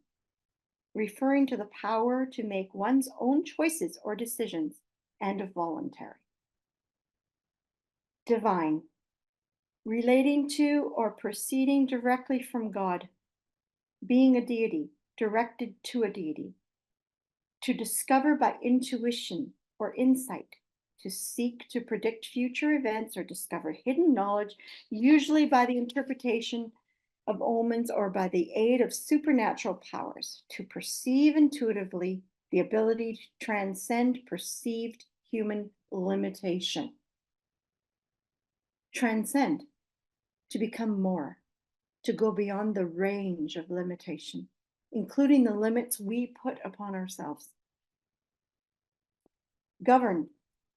referring to the power to make one's own choices or decisions, and of voluntary. Divine, relating to or proceeding directly from God, being a deity, directed to a deity. To discover by intuition or insight, to seek to predict future events or discover hidden knowledge, usually by the interpretation of omens or by the aid of supernatural powers, to perceive intuitively, the ability to transcend perceived human limitation. Transcend, to become more, to go beyond the range of limitation, including the limits we put upon ourselves. Govern,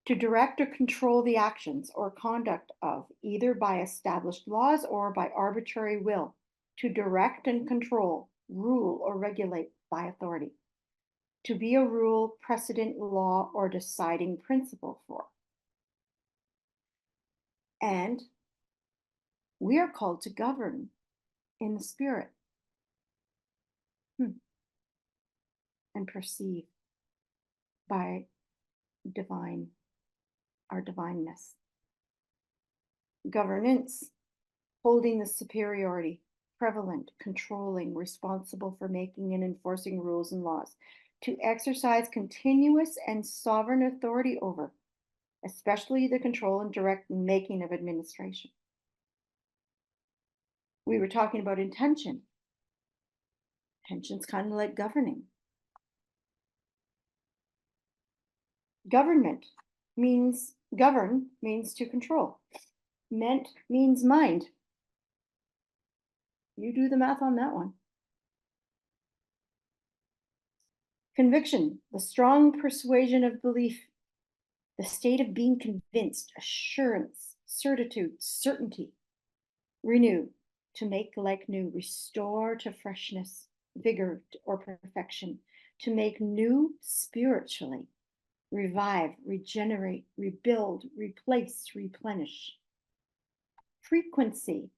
to direct or control the actions or conduct of, either by established laws or by arbitrary will, to direct and control, rule or regulate by authority, to be a rule, precedent, law, or deciding principle for. And we are called to govern in the spirit and perceive by our divineness. Governance, holding the superiority, prevalent, controlling, responsible for making and enforcing rules and laws, to exercise continuous and sovereign authority over, especially the control and direct making of administration. We were talking about intention. Intention's kind of like governing. Government means govern means to control. Meant means mind. You do the math on that one. Conviction, the strong persuasion of belief, the state of being convinced, assurance, certitude, certainty. Renew, to make like new, restore to freshness, vigor, or perfection, to make new spiritually, revive, regenerate, rebuild, replace, replenish. Frequency,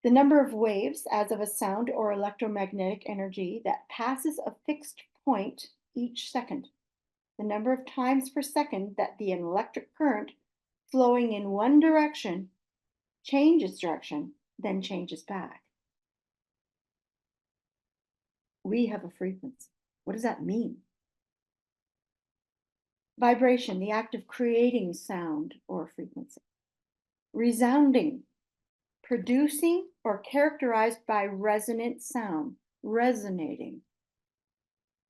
the number of waves as of a sound or electromagnetic energy that passes a fixed point each second. The number of times per second that the electric current flowing in one direction changes direction, then changes back. We have a frequency. What does that mean? Vibration, the act of creating sound or frequency. Resounding, producing or characterized by resonant sound, resonating.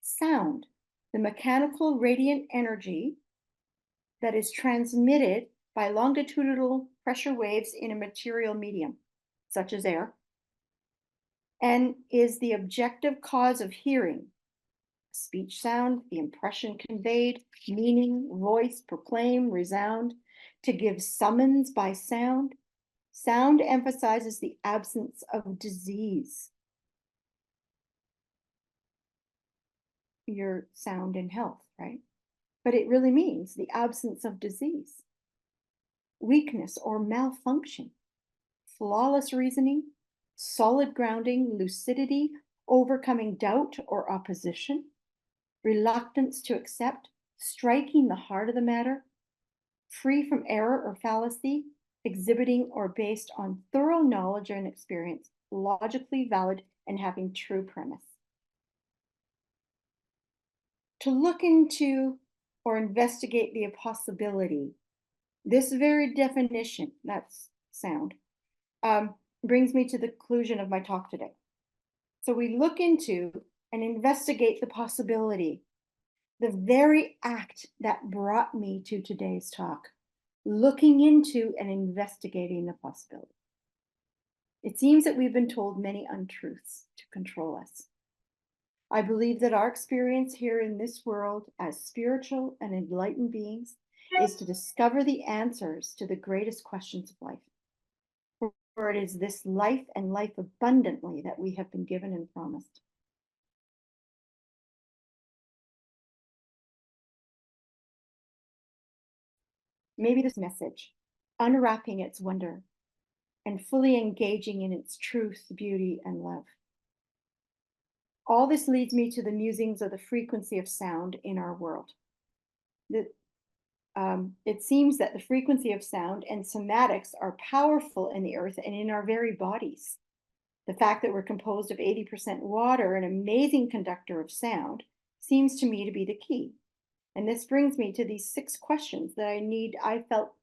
Sound, the mechanical radiant energy that is transmitted by longitudinal pressure waves in a material medium, such as air, and is the objective cause of hearing. Speech sound, the impression conveyed, meaning, voice, proclaim, resound, to give summons by sound. Sound emphasizes the absence of disease. Your sound in health, right? But it really means the absence of disease, weakness or malfunction, flawless reasoning, solid grounding, lucidity, overcoming doubt or opposition, reluctance to accept, striking the heart of the matter, free from error or fallacy, exhibiting or based on thorough knowledge and experience, logically valid and having true premise. To look into or investigate the possibility, this very definition, that's sound, brings me to the conclusion of my talk today. So we look into and investigate the possibility, the very act that brought me to today's talk, looking into and investigating the possibility. It seems that we've been told many untruths to control us. I believe that our experience here in this world as spiritual and enlightened beings is to discover the answers to the greatest questions of life. For it is this life and life abundantly that we have been given and promised. Maybe this message, unwrapping its wonder and fully engaging in its truth, beauty, and love. All this leads me to the musings of the frequency of sound in our world. It seems that the frequency of sound and somatics are powerful in the earth and in our very bodies. The fact that we're composed of 80% water, an amazing conductor of sound, seems to me to be the key. And this brings me to these 6 questions that I felt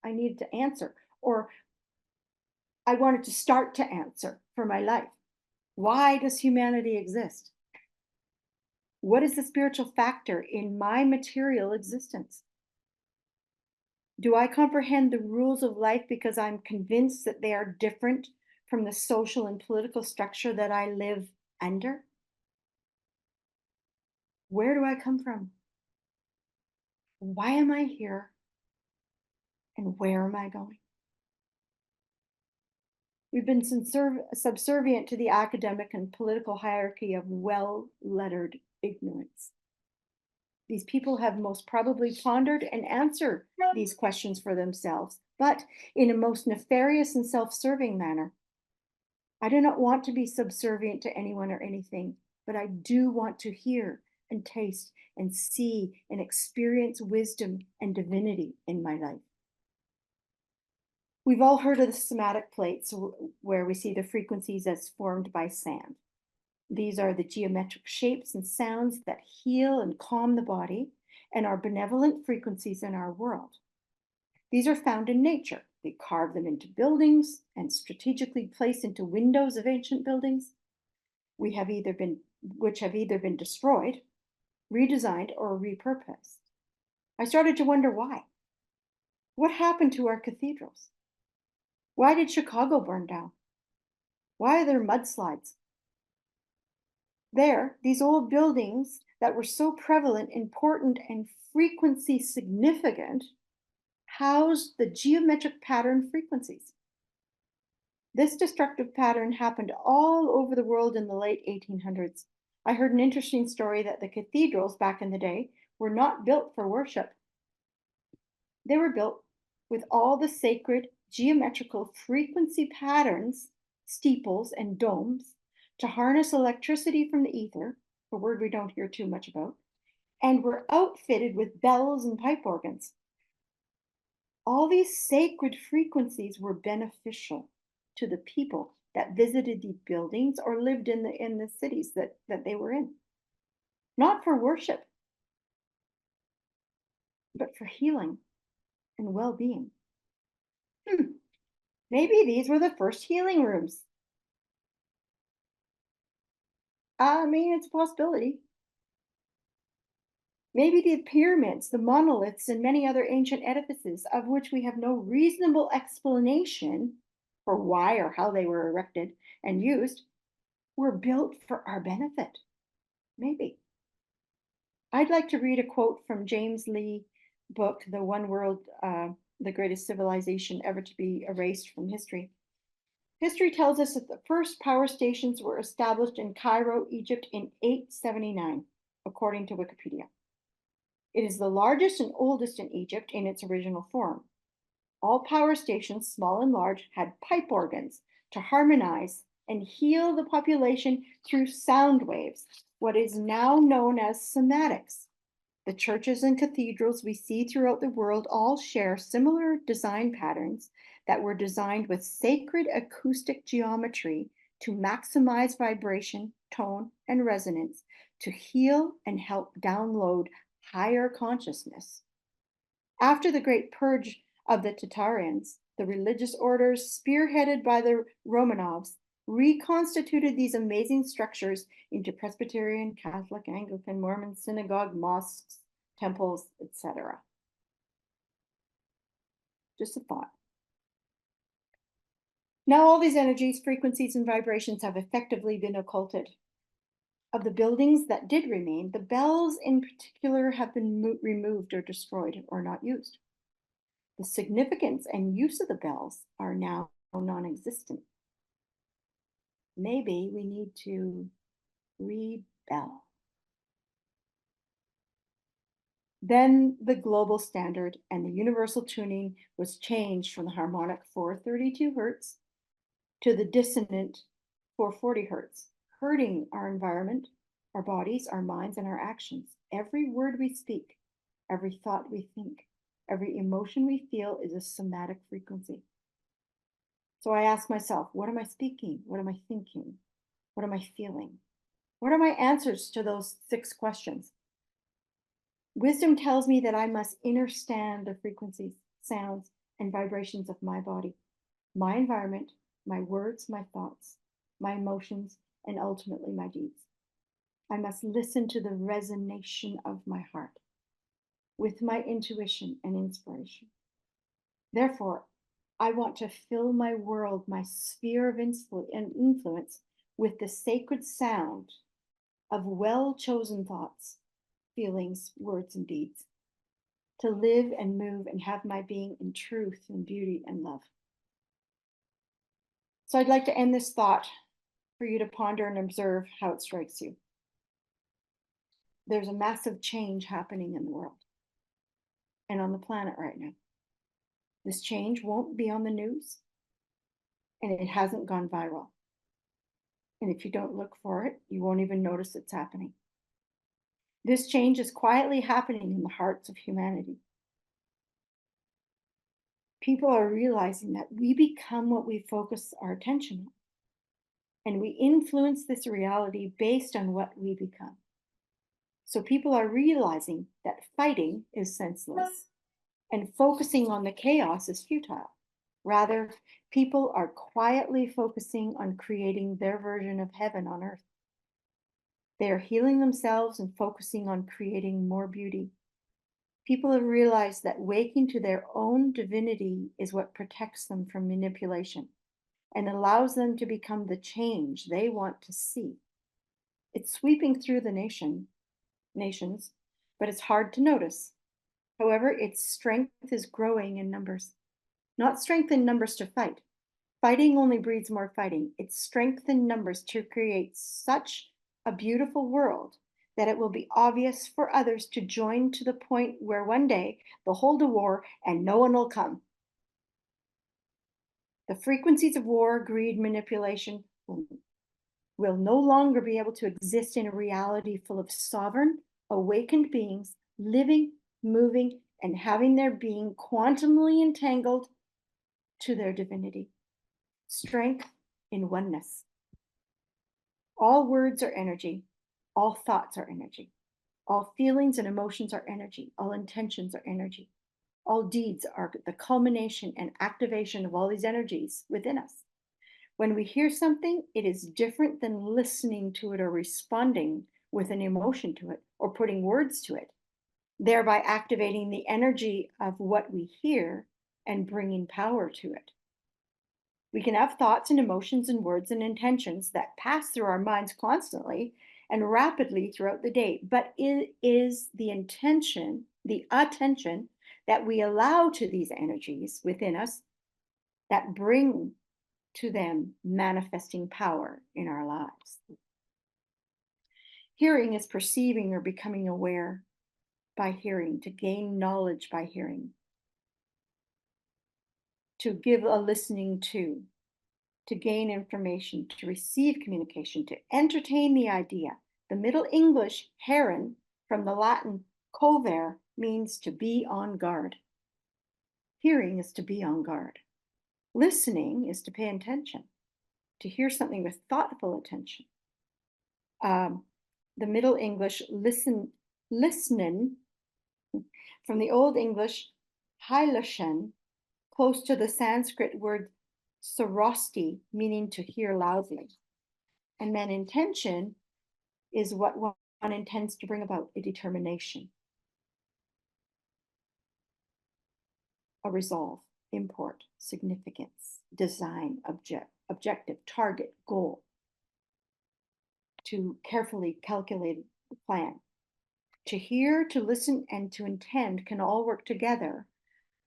I needed to answer, or I wanted to start to answer for my life. Why does humanity exist? What is the spiritual factor in my material existence? Do I comprehend the rules of life because I'm convinced that they are different from the social and political structure that I live under? Where do I come from? Why am I here? And where am I going? We've been subservient to the academic and political hierarchy of well-lettered ignorance. These people have most probably pondered and answered these questions for themselves, but in a most nefarious and self-serving manner. I do not want to be subservient to anyone or anything, but I do want to hear and taste and see and experience wisdom and divinity in my life. We've all heard of the somatic plates, where we see the frequencies as formed by sand. These are the geometric shapes and sounds that heal and calm the body and are benevolent frequencies in our world. These are found in nature. They carve them into buildings and strategically placed into windows of ancient buildings, which have either been destroyed, redesigned, or repurposed. I started to wonder why. What happened to our cathedrals? Why did Chicago burn down? Why are there mudslides? There, these old buildings that were so prevalent, important, and frequency significant housed the geometric pattern frequencies. This destructive pattern happened all over the world in the late 1800s. I heard an interesting story that the cathedrals back in the day were not built for worship. They were built with all the sacred geometrical frequency patterns, steeples, and domes to harness electricity from the ether, a word we don't hear too much about, and were outfitted with bells and pipe organs. All these sacred frequencies were beneficial to the people that visited these buildings or lived in the cities that they were in. Not for worship, but for healing and well-being. Maybe these were the first healing rooms. I mean, it's a possibility. Maybe the pyramids, the monoliths, and many other ancient edifices of which we have no reasonable explanation for why or how they were erected and used were built for our benefit. Maybe. I'd like to read a quote from James Lee's book, The One World, the Greatest Civilization Ever to Be Erased from History. History tells us that the first power stations were established in Cairo, Egypt in 879, according to Wikipedia. It is the largest and oldest in Egypt in its original form. All power stations, small and large, had pipe organs to harmonize and heal the population through sound waves, what is now known as somatics. The churches and cathedrals we see throughout the world all share similar design patterns that were designed with sacred acoustic geometry to maximize vibration, tone, and resonance, to heal and help download higher consciousness. After the great purge of the Tatarians, the religious orders spearheaded by the Romanovs reconstituted these amazing structures into Presbyterian, Catholic, Anglican, Mormon, synagogue, mosques, temples, etc. Just a thought. Now all these energies, frequencies, and vibrations have effectively been occulted. Of the buildings that did remain, the bells in particular have been removed or destroyed or not used. The significance and use of the bells are now non-existent. Maybe we need to rebel. Then the global standard and the universal tuning was changed from the harmonic 432 hertz to the dissonant 440 hertz, hurting our environment, our bodies, our minds, and our actions. Every word we speak, every thought we think, every emotion we feel is a somatic frequency. So I ask myself, what am I speaking? What am I thinking? What am I feeling? What are my answers to those 6 questions? Wisdom tells me that I must understand the frequencies, sounds, and vibrations of my body, my environment, my words, my thoughts, my emotions, and ultimately my deeds. I must listen to the resonation of my heart with my intuition and inspiration. Therefore, I want to fill my world, my sphere of influence, with the sacred sound of well-chosen thoughts, feelings, words, and deeds, to live and move and have my being in truth and beauty and love. So I'd like to end this thought for you to ponder and observe how it strikes you. There's a massive change happening in the world and on the planet right now. This change won't be on the news, and it hasn't gone viral. And if you don't look for it, you won't even notice it's happening. This change is quietly happening in the hearts of humanity. People are realizing that we become what we focus our attention on, and we influence this reality based on what we become. So people are realizing that fighting is senseless and focusing on the chaos is futile. Rather, people are quietly focusing on creating their version of heaven on earth. They are healing themselves and focusing on creating more beauty, People have realized that waking to their own divinity is what protects them from manipulation and allows them to become the change they want to see. It's sweeping through the nations, but it's hard to notice. However, its strength is growing in numbers. Not strength in numbers to fight. Fighting only breeds more fighting. It's strength in numbers to create such a beautiful world that it will be obvious for others to join, to the point where one day they'll hold a war and no one will come. The frequencies of war, greed, manipulation will no longer be able to exist in a reality full of sovereign, awakened beings living, moving, and having their being quantumly entangled to their divinity. Strength in oneness. All words are energy. All thoughts are energy. All feelings and emotions are energy. All intentions are energy. All deeds are the culmination and activation of all these energies within us. When we hear something, it is different than listening to it or responding with an emotion to it or putting words to it, thereby activating the energy of what we hear and bringing power to it. We can have thoughts and emotions and words and intentions that pass through our minds constantly and rapidly throughout the day, but it is the intention, the attention that we allow to these energies within us that bring to them manifesting power in our lives. Hearing is perceiving or becoming aware by hearing, to gain knowledge by hearing, to give a listening to gain information, to receive communication, to entertain the idea. The Middle English heron from the Latin covere means to be on guard. Hearing is to be on guard. Listening is to pay attention, to hear something with thoughtful attention. The Middle English listening, from the Old English hailashen, close to the Sanskrit word sarosti, meaning to hear loudly. And then intention is what one intends to bring about, a determination, a resolve, import, significance, design, objective, target, goal, to carefully calculate the plan. To hear, to listen, and to intend can all work together.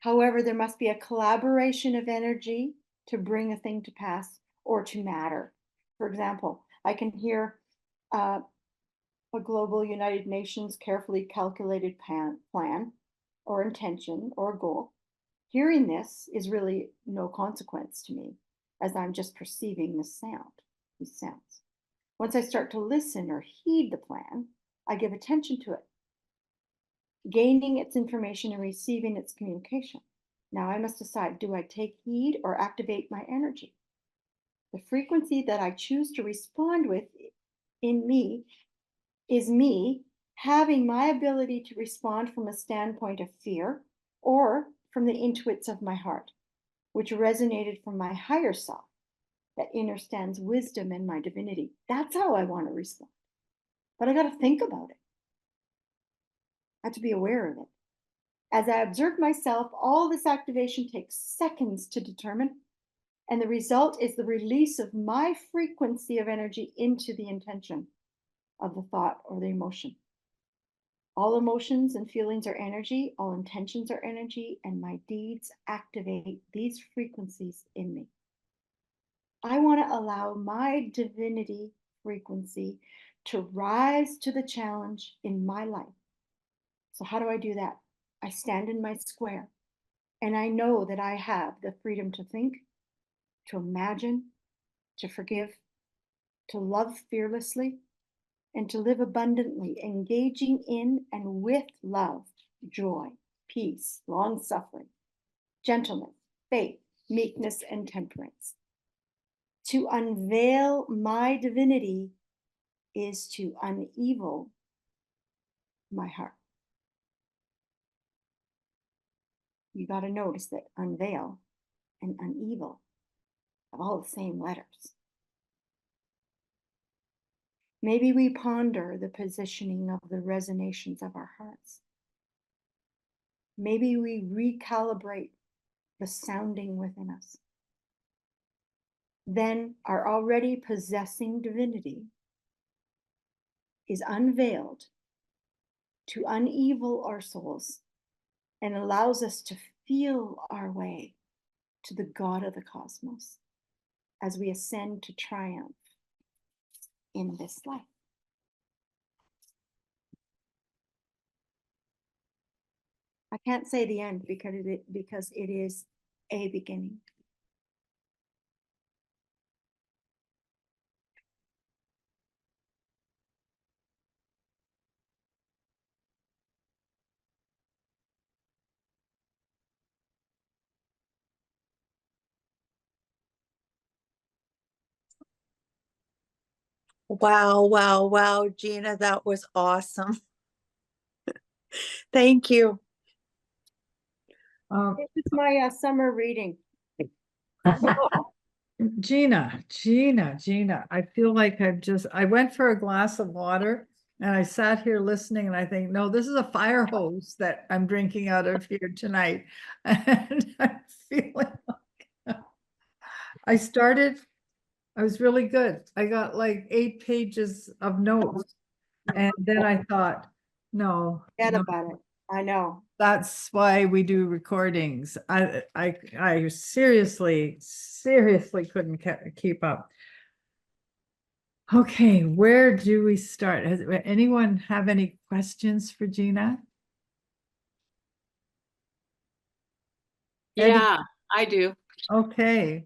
However, there must be a collaboration of energy to bring a thing to pass or to matter. For example, I can hear a global United Nations carefully calculated plan or intention or goal. Hearing this is really no consequence to me, as I'm just perceiving these sounds. Once I start to listen or heed the plan, I give attention to it, gaining its information and receiving its communication. Now I must decide, do I take heed or activate my energy? The frequency that I choose to respond with in me is me having my ability to respond from a standpoint of fear or from the intuits of my heart, which resonated from my higher self that understands wisdom and my divinity. That's how I want to respond. But I got to think about it. I have to be aware of it. As I observe myself, all this activation takes seconds to determine, and the result is the release of my frequency of energy into the intention of the thought or the emotion. All emotions and feelings are energy, all intentions are energy, and my deeds activate these frequencies in me. I want to allow my divinity frequency to rise to the challenge in my life. So how do I do that? I stand in my square and I know that I have the freedom to think, to imagine, to forgive, to love fearlessly, and to live abundantly, engaging in and with love, joy, peace, long suffering, gentleness, faith, meekness, and temperance. To unveil my divinity is to unevil my heart. You got to notice that unveil and unevil have all the same letters. Maybe we ponder the positioning of the resonations of our hearts. maybe we recalibrate the sounding within us. Then our already possessing divinity is unveiled to unevil our souls and allows us to feel our way to the God of the cosmos as we ascend to triumph in this life. I can't say the end because it is a beginning. Wow, wow, wow, Gina, that was awesome. Thank you. This is my summer reading. Gina, I feel like I went for a glass of water and I sat here listening and I think, no, this is a fire hose that I'm drinking out of here tonight. And I'm feeling like I was really good. I got like 8 pages of notes. And then I thought, no, Forget no, about it. I know. that's why we do recordings. I seriously couldn't keep up. Okay, where do we start? Has anyone have any questions for Gina? Eddie? Yeah, I do. Okay.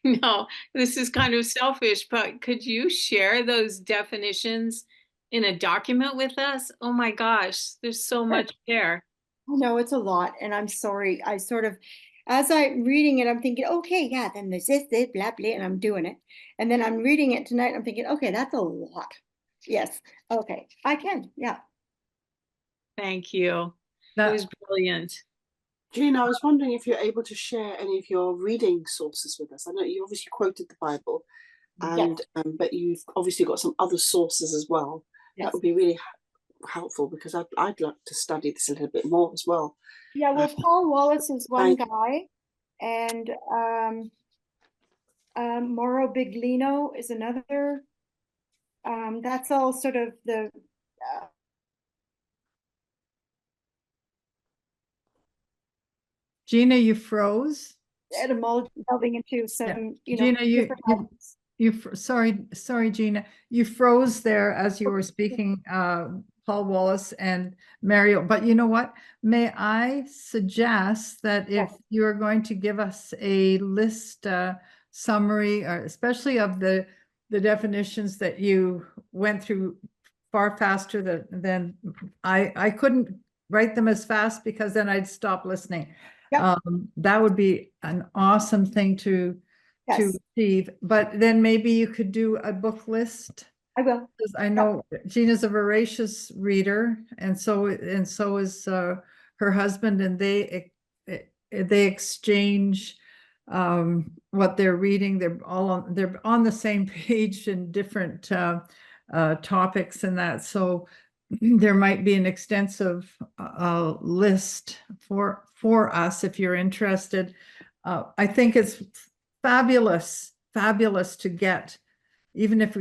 No, this is kind of selfish, but could you share those definitions in a document with us? Oh my gosh, there's so much there. I know it's a lot, and I'm sorry. I sort of, as I'm reading it, I'm thinking, okay, yeah, then there's this, blah, blah, and I'm doing it. And then I'm reading it tonight, I'm thinking, okay, that's a lot. Yes, okay, I can, yeah. Thank you. That- It was brilliant. Gina, I was wondering if you're able to share any of your reading sources with us. I know you obviously quoted the Bible, and but you've obviously got some other sources as well. Yes. That would be really helpful because I'd like to study this a little bit more as well. Yeah, well, Paul Wallace is one Thank- guy, and Mauro Biglino is another. That's all sort of the Gina, you froze. etymology, delving into some, you know, Gina, different elements. sorry, Gina, you froze there as you were speaking, Paul Wallace and Mario. But you know what? May I suggest that if you're going to give us a list summary, or especially of the definitions that you went through far faster than I couldn't write them as fast because then I'd stop listening. Yep. That would be an awesome thing to Yes, receive, but then maybe you could do a book list. I will. Because I know Gina's a voracious reader, and so is her husband, and they exchange what they're reading. They're on the same page in different topics and that. So there might be an extensive list for us if you're interested. I think it's fabulous to get, even if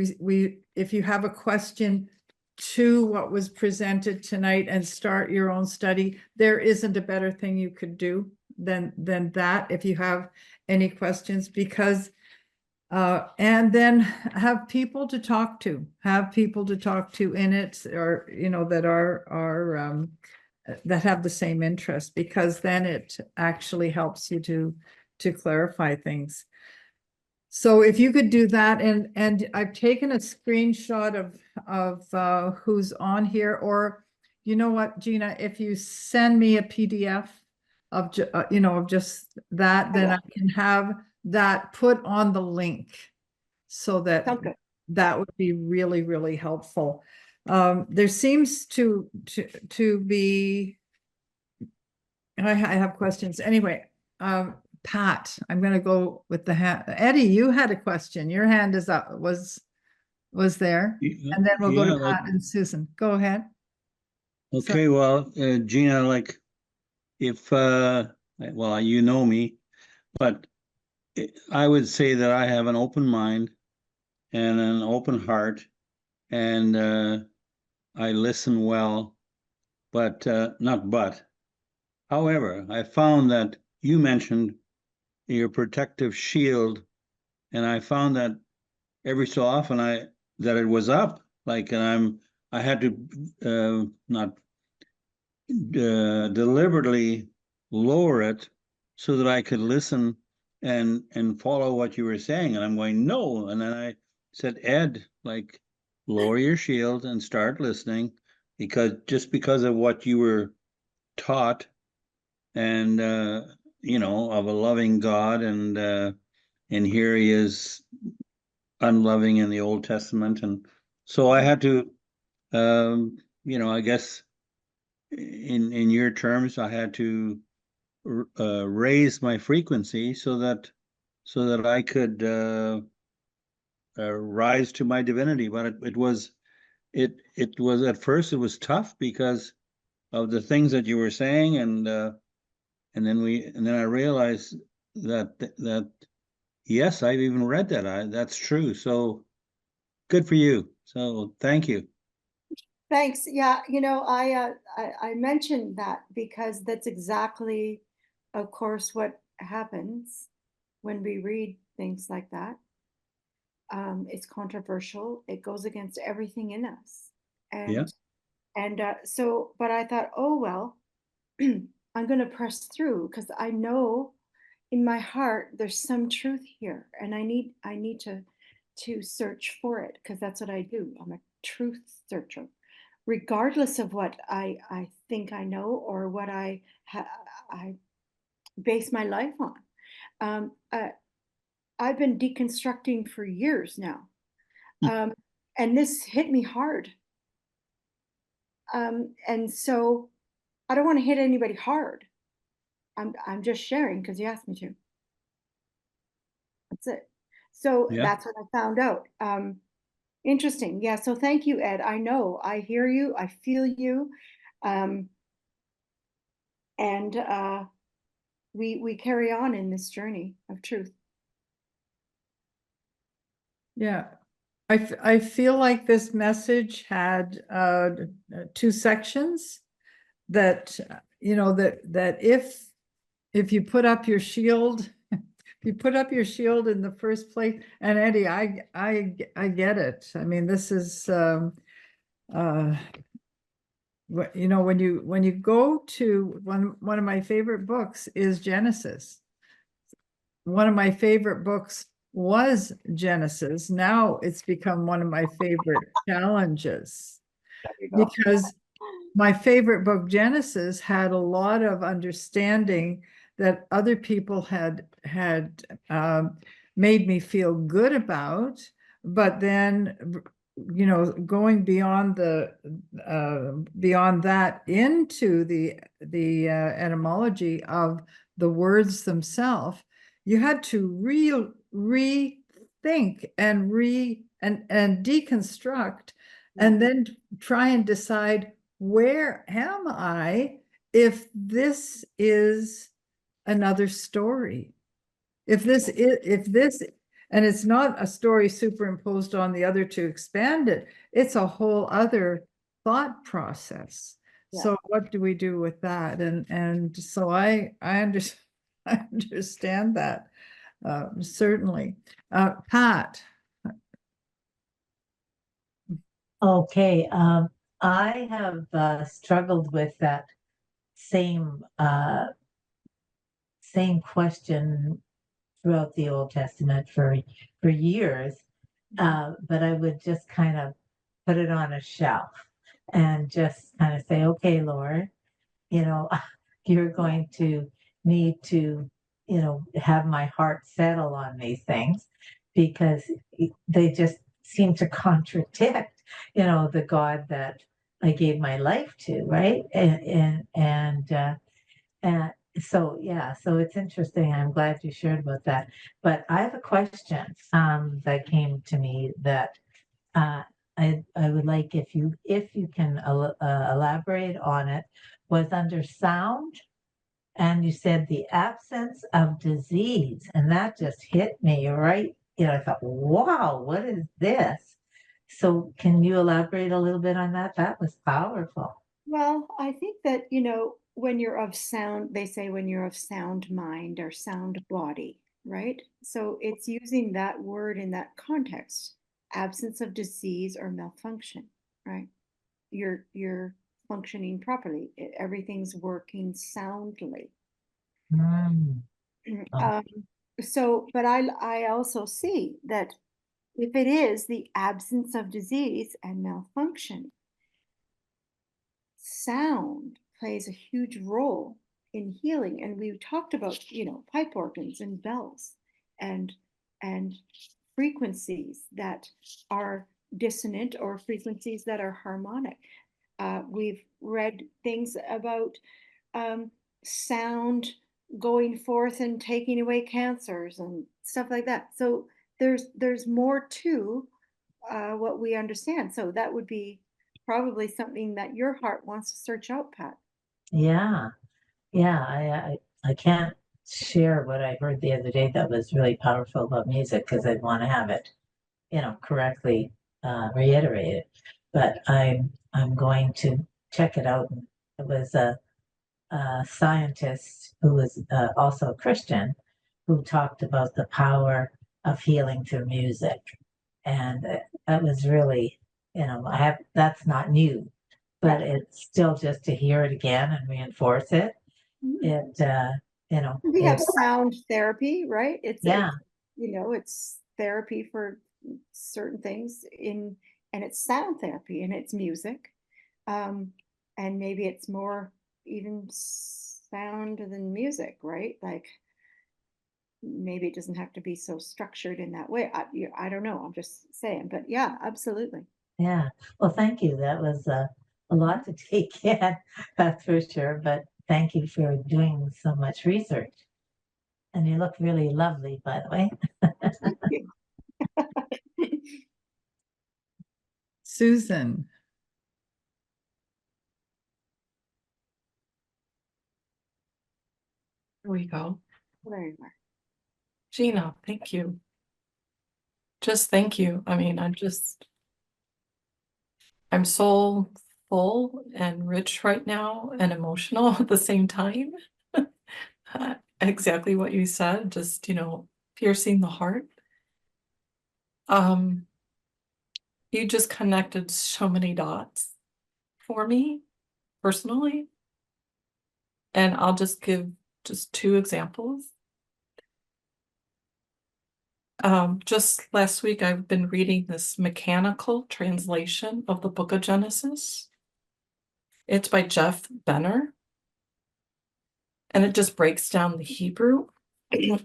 if you have a question to what was presented tonight and start your own study, there isn't a better thing you could do than that if you have any questions, because and then have people to talk to in it, or you know, that are that have the same interest, because then it actually helps you to clarify things. So if you could do that, and I've taken a screenshot of who's on here, or you know what, Gina, if you send me a PDF of you know, of just that, then I can have that put on the link, so that Sounds good. that would be really, really helpful. There seems to be, I have questions anyway. Pat, I'm going to go with the hand. Eddie, you had a question. Your hand is up, was there. And then we'll go to Pat and Susan. Go ahead. Okay, well, Gina, like if well, you know me, but I would say that I have an open mind and an open heart, and I listen well, but not but. However, I found that you mentioned your protective shield, and I found that every so often that it was up, like, and I had to not deliberately lower it so that I could listen and follow what you were saying. And I'm going, no. And then I said, Ed, like, lower your shield and start listening, because just because of what you were taught, and of a loving God, and here he is unloving in the Old Testament. And so I had to, I guess in your terms, I had to raise my frequency so that I could rise to my divinity. But it was at first it was tough because of the things that you were saying, and then I realized that yes, I've even read that. That's true. So good for you. So thank you. Thanks. Yeah, I mentioned that because that's exactly, of course, what happens when we read things like that. It's controversial. It goes against everything in us. Yeah. So, but I thought, oh well, I'm going to press through because I know in my heart there's some truth here, and I need to search for it, because that's what I do. I'm a truth searcher, regardless of what I think I know or what I base my life on. I've been deconstructing for years now, and this hit me hard. And so I don't want to hit anybody hard. I'm just sharing because you asked me to. That's it. So Yeah. that's what I found out. Interesting. Yeah. So thank you, Ed. I know, I hear you, I feel you. And we carry on in this journey of truth. Yeah. I feel like this message had two sections that, that if you put up your shield, if you put up your shield in the first place, and Eddie, I get it. I mean, this is, when you go to one of my favorite books is Genesis. One of my favorite books was Genesis. Now it's become one of my favorite challenges, because my favorite book, Genesis, had a lot of understanding that other people had made me feel good about, but then going beyond that into the etymology of the words themselves, you had to rethink and deconstruct, and then try and decide, where am I if this is another story? If this, and it's not a story superimposed on the other to expand it, it's a whole other thought process. Yeah. So what do we do with that? And so I understand, I understand that, certainly. Pat. Okay, I have struggled with that same question throughout the Old Testament for years, but I would just kind of put it on a shelf and just kind of say, okay, Lord, you're going to need to, have my heart settle on these things, because they just seem to contradict, the God that I gave my life to, right? And so, yeah, so it's interesting. I'm glad you shared about that. But I have a question that came to me that I would like, if you can elaborate on it. Was under sound and you said the absence of disease, and that just hit me right. I thought, wow, what is this? So can you elaborate a little bit on that? That was powerful. Well, I think that, when you're of sound, they say when you're of sound mind or sound body, right? So it's using that word in that context, absence of disease or malfunction, right? You're functioning properly. Everything's working soundly. Mm. Um, but I also see that if it is the absence of disease and malfunction, sound plays a huge role in healing. And we talked about, pipe organs and bells and and frequencies that are dissonant or frequencies that are harmonic. We've read things about sound going forth and taking away cancers and stuff like that. So there's more to what we understand. So that would be probably something that your heart wants to search out, Pat. Yeah, yeah. I can't share what I heard the other day that was really powerful about music because I'd want to have it, correctly reiterated. But I'm going to check it out. It was a scientist who was also a Christian who talked about the power of healing through music, and that was really, that's not new, but it's still just to hear it again and reinforce it. It We have it's sound therapy, right? yeah. It's therapy for certain things and it's sound therapy and it's music. And maybe it's more even sound than music, right? Like maybe it doesn't have to be so structured in that way. I don't know. I'm just saying, but yeah, absolutely. Yeah. Well, thank you. That was a lot to take in, that's for sure. But thank you for doing so much research. And you look really lovely, by the way. Thank you. Susan. Here we go. There you are. Gina, thank you. Just thank you. I mean, I'm so full and rich right now and emotional at the same time. Exactly what you said, just, piercing the heart. You just connected so many dots for me personally. And I'll just give just 2 examples. Just last week, I've been reading this mechanical translation of the book of Genesis. It's by Jeff Benner. And it just breaks down the Hebrew.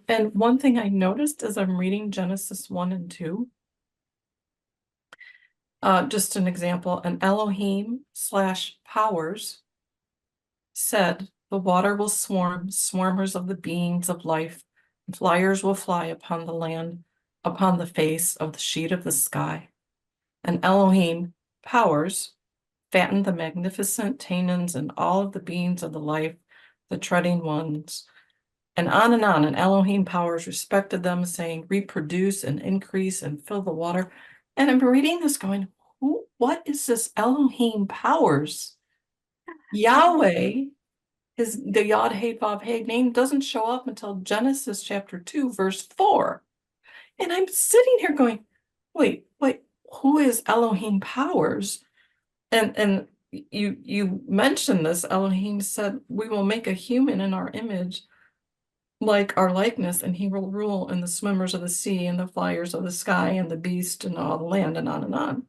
And one thing I noticed as I'm reading Genesis 1 and 2, just an example, an Elohim/powers said, the water will swarm, swarmers of the beings of life, and flyers will fly upon the land, upon the face of the sheet of the sky. And Elohim powers fattened the magnificent Tanans and all of the beings of the life, the treading ones, and on and on. And Elohim powers respected them, saying, reproduce and increase and fill the water. And I'm reading this going, what is this Elohim powers? Yahweh is the Yod Hey Vav Hey name doesn't show up until Genesis chapter 2, verse 4. And I'm sitting here going, wait, who is Elohim powers? And you mentioned this. Elohim said, we will make a human in our image, like our likeness, and he will rule in the swimmers of the sea and the flyers of the sky and the beast and all the land and on and on.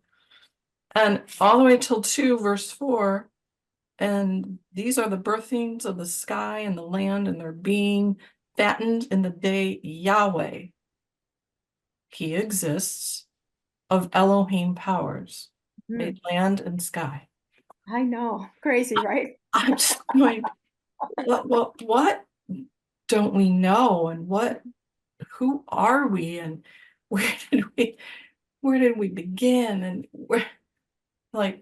And all the way till 2, verse 4. And these are the birthings of the sky and the land, and their being fattened in the day Yahweh. He exists of Elohim powers, made land and sky. I know, crazy, right? I'm just going, what don't we know? And who are we? And where did we begin? And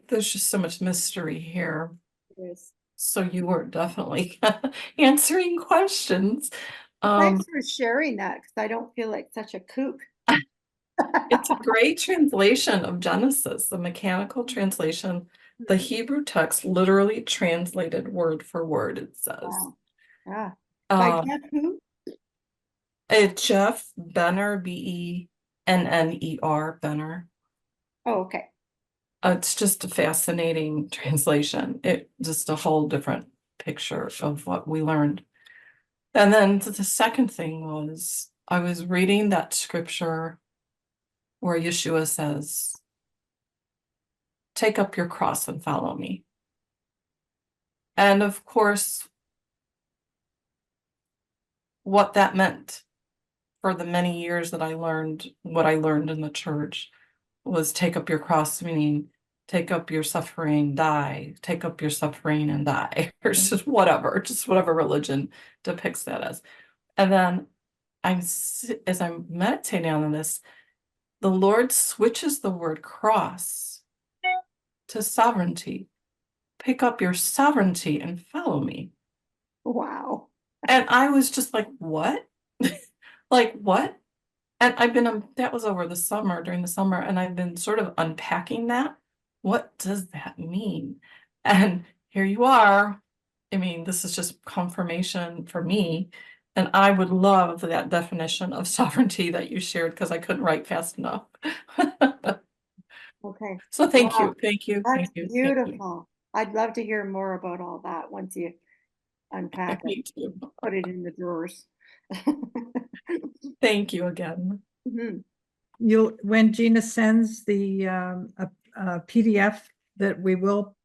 there's just so much mystery here. It is. So you were definitely answering questions. Thanks for sharing that, because I don't feel like such a kook. It's a great translation of Genesis, the mechanical translation. The Hebrew text literally translated word for word, it says. Wow. Yeah. By Jeff who? Jeff Benner, Benner, Benner. Oh, okay. It's just a fascinating translation. It just a whole different picture of what we learned. And then the second thing was I was reading that scripture where Yeshua says, take up your cross and follow me. And of course, what that meant for the many years that I learned what I learned in the church was take up your cross, meaning take up your suffering, die, take up your suffering and die, or just whatever religion depicts that as. And then as I'm meditating on this, the Lord switches the word cross to sovereignty. Pick up your sovereignty and follow me. Wow. And I was just like, what? Like, what? And I've been, that was over the summer, during the summer, and I've been sort of unpacking that. What does that mean? And here you are. I mean, this is just confirmation for me. And I would love that definition of sovereignty that you shared because I couldn't write fast enough. Okay. So thank Wow. you, thank you, That's thank you. Thank you. beautiful. I'd love to hear more about all that once you unpack Me it, too. put it in the drawers. Thank you again. Mhm. When Gina sends the PDF that we will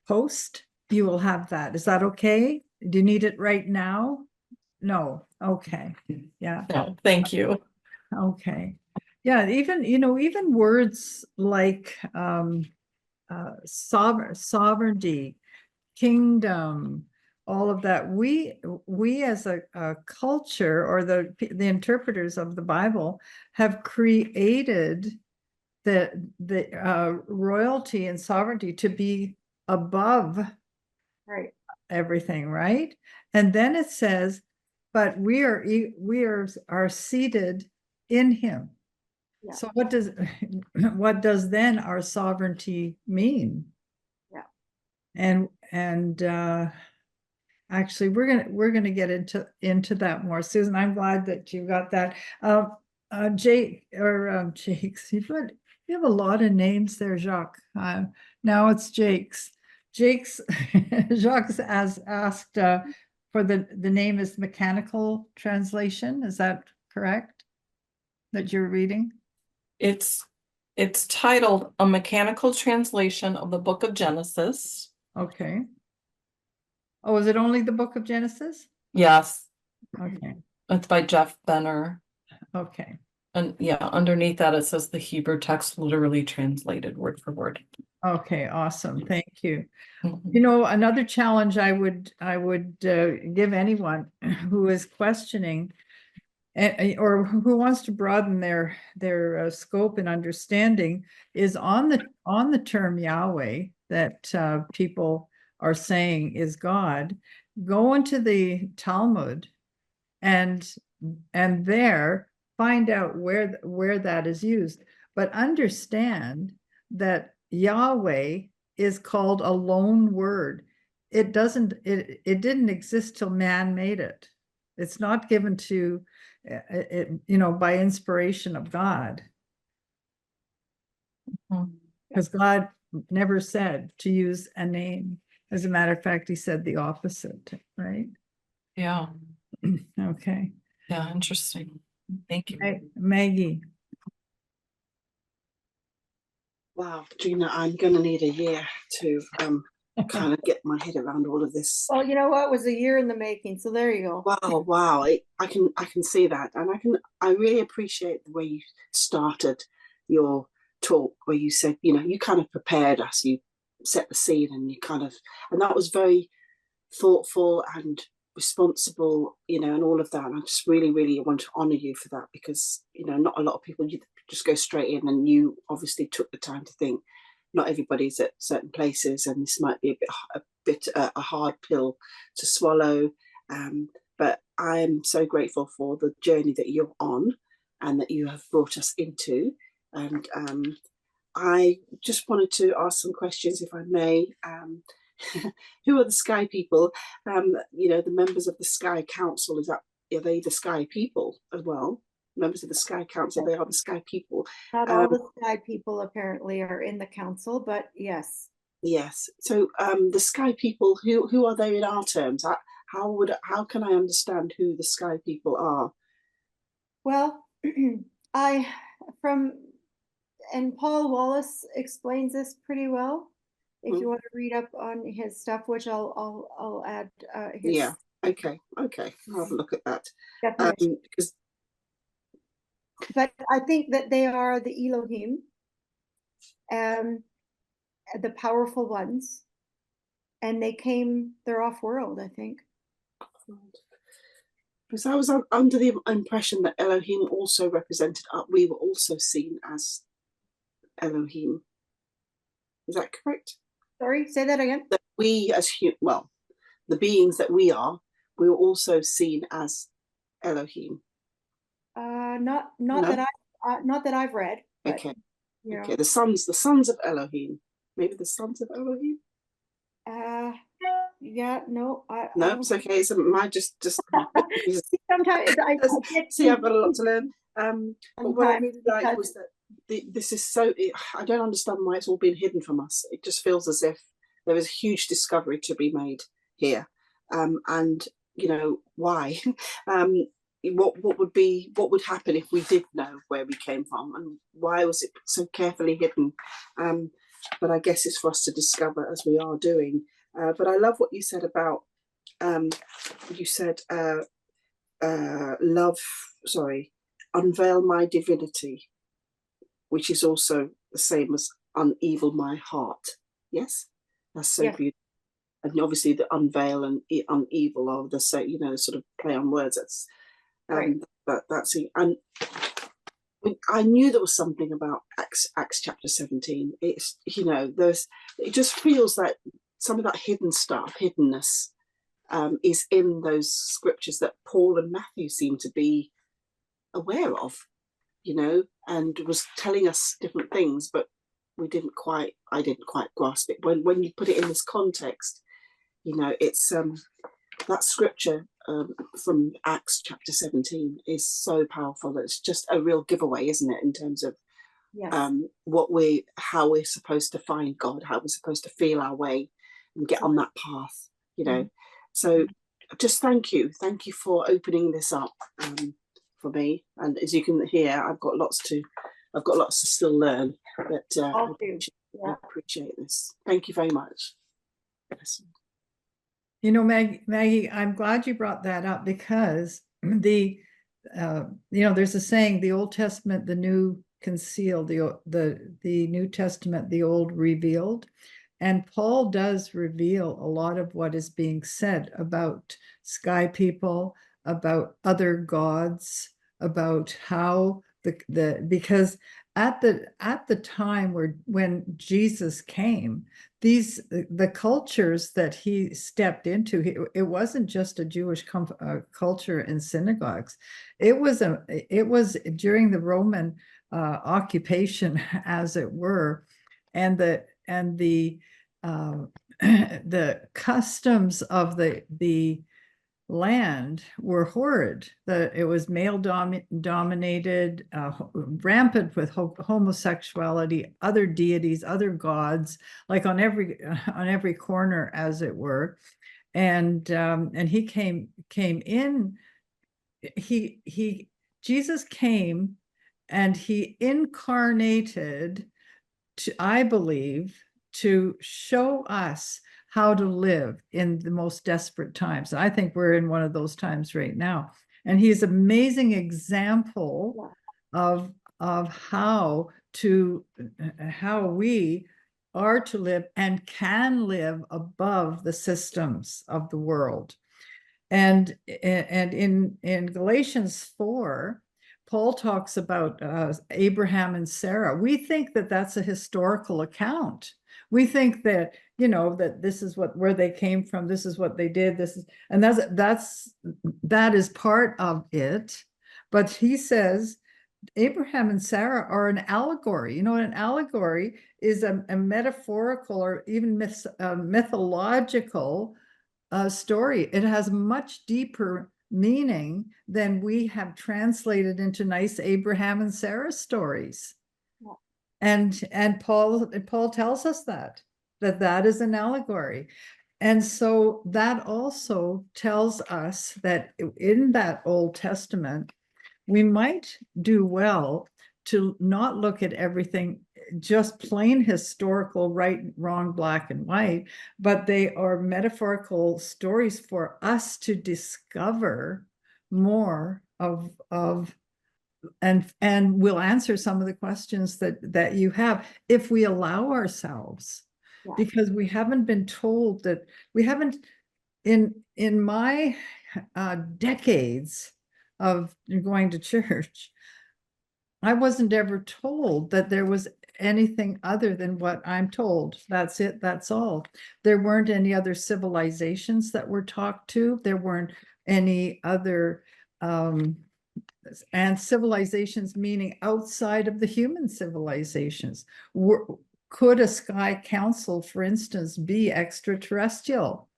post, you will have that. Is that okay? Do you need it right now? No. Okay. Yeah. No, thank you. Okay. Yeah, even words like sovereignty, kingdom, all of that, we as a culture, or the interpreters of the Bible, have created the royalty and sovereignty to be above Right. everything, right? And then it says, but we are seated in him. Yeah. So what does then our sovereignty mean? Yeah. And actually we're gonna get into that more. Susan, I'm glad that you got that. Jake or Jake's, you have a lot of names there, Jacques. Now it's Jake's. Jacques has asked for the name is mechanical translation. Is that correct? That you're reading? It's titled A Mechanical Translation of the Book of Genesis. Okay. Oh, is it only the book of Genesis? Yes. Okay. It's by Jeff Benner. Okay. And yeah, underneath that it says the Hebrew text literally translated word for word. Okay, awesome. Thank you. Mhm. You know, another challenge I would give anyone who is questioning or who wants to broaden their scope and understanding is on the term Yahweh that people are saying is God. Go into the Talmud and there find out where that is used, but understand that Yahweh is called a loan word. It didn't exist till man made it. It's not given to by inspiration of God, Mhm. because God never said to use a name. As a matter of fact, he said the opposite, right? Yeah. Okay. Yeah, interesting. Thank you. Maggie. Wow, Gina, I'm going to need a year to kind of get my head around all of this. Well, you know what? It was a year in the making, so there you go. Wow, I can see that, and I really appreciate the way you started your talk, where you said, you kind of prepared us, you set the scene, and that was very thoughtful and responsible, and all of that. And I just really, really want to honor you for that, because not a lot of people, you just go straight in, and you obviously took the time to think. not everybody's at certain places, and this might be a hard pill to swallow. But I am so grateful for the journey that you're on and that you have brought us into. And I just wanted to ask some questions, if I may. Who are the Sky people? The members of the Sky Council, are they the Sky people as well? Members of the Sky Council, they are the Sky people. Not all the Sky people apparently are in the council, but yes. Yes. So the Sky people, who are they in our terms? How can I understand who the Sky people are? Well, and Paul Wallace explains this pretty well. If you want to read up on his stuff, which I'll add his. Yeah. Okay. I'll have a look at that. But I think that they are the Elohim, the powerful ones, and they're off-world, I think. Because I was under the impression that Elohim also represented, we were also seen as Elohim. Is that correct? Sorry, say that again. That we as the beings that we are, we were also seen as Elohim. Not No? that I've read. But, okay. Okay. The sons of Elohim. Maybe the sons of Elohim. Yeah. No. No, it's okay. So I just. Sometimes I see. I've got a lot to learn. But what I really liked was that this is so. I don't understand why it's all been hidden from us. It just feels as if there is a huge discovery to be made here, and why. What would happen if we did know where we came from, and why was it so carefully hidden? But I guess it's for us to discover as we are doing. But I love what you said about unveil my divinity, which is also the same as unevel my heart. Yes, that's so beautiful. And obviously the unveil and unevel are the same, sort of play on words. That's right. But that's it. And I knew there was something about Acts chapter 17. It's it just feels like some of that hiddenness is in those scriptures that Paul and Matthew seem to be aware of, and was telling us different things, but I didn't quite grasp it. When you put it in this context, it's that scripture from Acts chapter 17 is so powerful. It's just a real giveaway, isn't it, in terms of how we're supposed to find God, how we're supposed to feel our way and get on that path, So just thank you for opening this up for me. And as you can hear, I've got lots to still learn, but I appreciate this. Thank you very much. Yes. Maggie, I'm glad you brought that up, because there's a saying, the Old Testament, the New concealed, the New Testament, the Old revealed. And Paul does reveal a lot of what is being said about Sky people, about other gods, about how because at the time when Jesus came, the cultures that he stepped into, it wasn't just a Jewish culture in synagogues. It was during the Roman occupation, as it were, and the customs of the land were horrid. It was male dominated, rampant with homosexuality, other deities, other gods, like on every corner, as it were. And he came in. Jesus came, and he incarnated, I believe, to show us how to live in the most desperate times. I think we're in one of those times right now. And he's an amazing example of how we are to live and can live above the systems of the world. And in Galatians 4, Paul talks about Abraham and Sarah, we think that that's a historical account. We think that, you know, that this is where they came from, this is what they did, and that is part of it. But he says Abraham and Sarah are an allegory. You know, an allegory is a metaphorical or even mythological story. It has much deeper meaning than we have translated into nice Abraham and Sarah stories. Yeah. And Paul tells us that is an allegory. And so that also tells us that in that Old Testament, we might do well to not look at everything just plain historical, right, wrong, black and white, but they are metaphorical stories for us to discover more of and we'll answer some of the questions that you have if we allow ourselves. Yeah. Because we haven't been told that, we haven't in my decades of going to church, I wasn't ever told that there was anything other than what I'm told. That's it, that's all. There weren't any other civilizations that were talked to. There weren't any other and civilizations meaning outside of the human civilizations. Could a sky council, for instance, be extraterrestrial?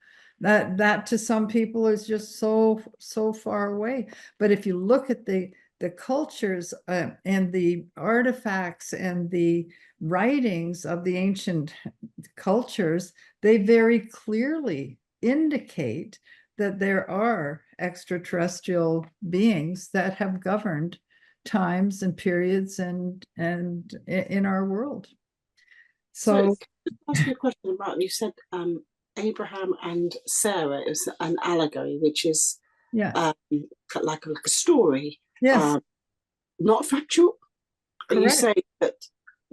That to some people is just so far away. But if you look at the cultures and the artifacts and the writings of the ancient cultures, they very clearly indicate that there are extraterrestrial beings that have governed times and periods and in our world. So can I ask you a question about, you said Abraham and Sarah is an allegory, which is like a story. Yes. Not factual. Are you saying that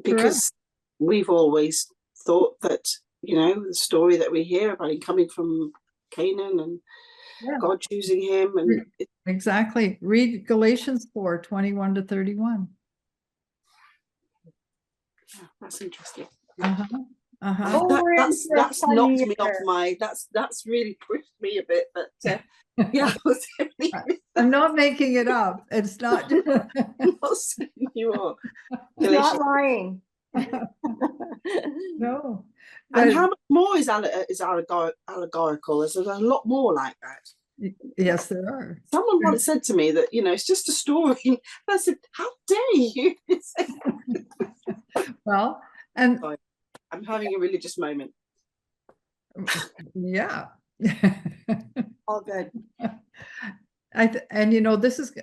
because we've always thought that, you know, the story that we hear about him coming from Canaan and God choosing him, and exactly. Read Galatians 4:21-31. Yeah, that's interesting. That's knocked me off my. That's really pushed me a bit, but yeah. I'm not making it up. It's not. I'm not saying you are. Not lying. No. And how much more is allegorical? There's a lot more like that. Yes, there are. Someone once said to me that, you know, it's just a story. And I said, how dare you? Well, and sorry, I'm having a religious moment. Yeah. All good. And you know, this is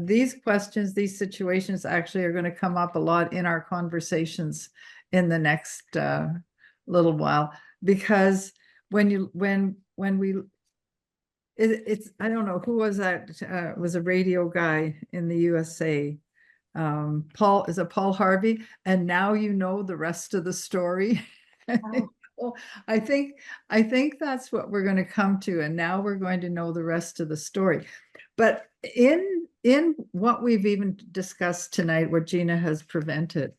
these questions, these situations actually are going to come up a lot in our conversations in the next little while, because when we it's I don't know who was that, was a radio guy in the USA, Paul Harvey, and now you know the rest of the story. Well, I think that's what we're going to come to, and now we're going to know the rest of the story. But in what we've even discussed tonight, what Gina has presented,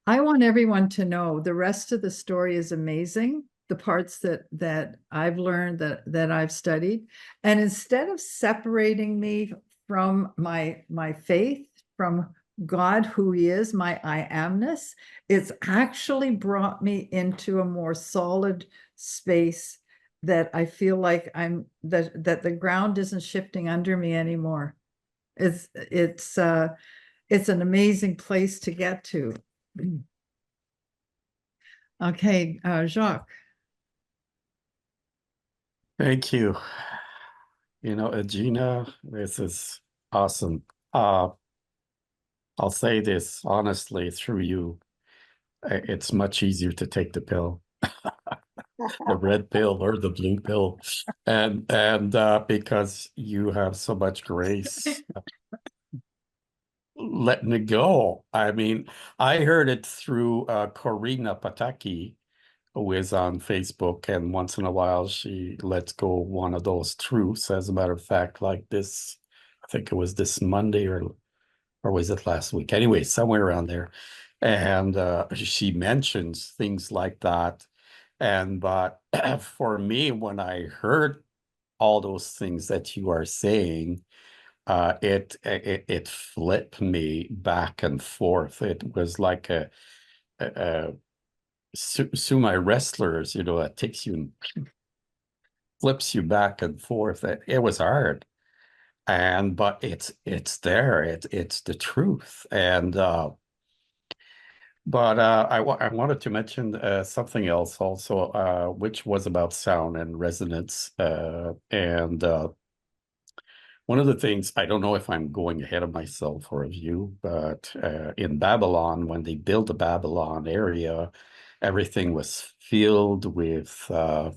I want everyone to know the rest of the story is amazing. The parts that I've learned, that I've studied, and instead of separating me from my faith, from God, who he is, my I amness, it's actually brought me into a more solid space that I feel like that the ground isn't shifting under me anymore. It's an amazing place to get to. Okay, Jacques. Thank you. You know, Gina, this is awesome. I'll say this honestly through you. It's much easier to take the pill, the red pill or the blue pill, and because you have so much grace, letting it go. I mean, I heard it through Corina Pataki, who is on Facebook, and once in a while she lets go one of those truths. As a matter of fact, like this, I think it was this Monday or or was it last week? Anyway, somewhere around there. And she mentions things like that. And but for me, when I heard all those things that you are saying, it flipped me back and forth. It was like a sumo wrestlers, you know, that takes you and flips you back and forth. It was hard. And but it's there. It's the truth. And but I wanted to mention something else also, which was about sound and resonance. And one of the things, I don't know if I'm going ahead of myself or of you, but in Babylon, when they built the Babylon area, everything was filled with, I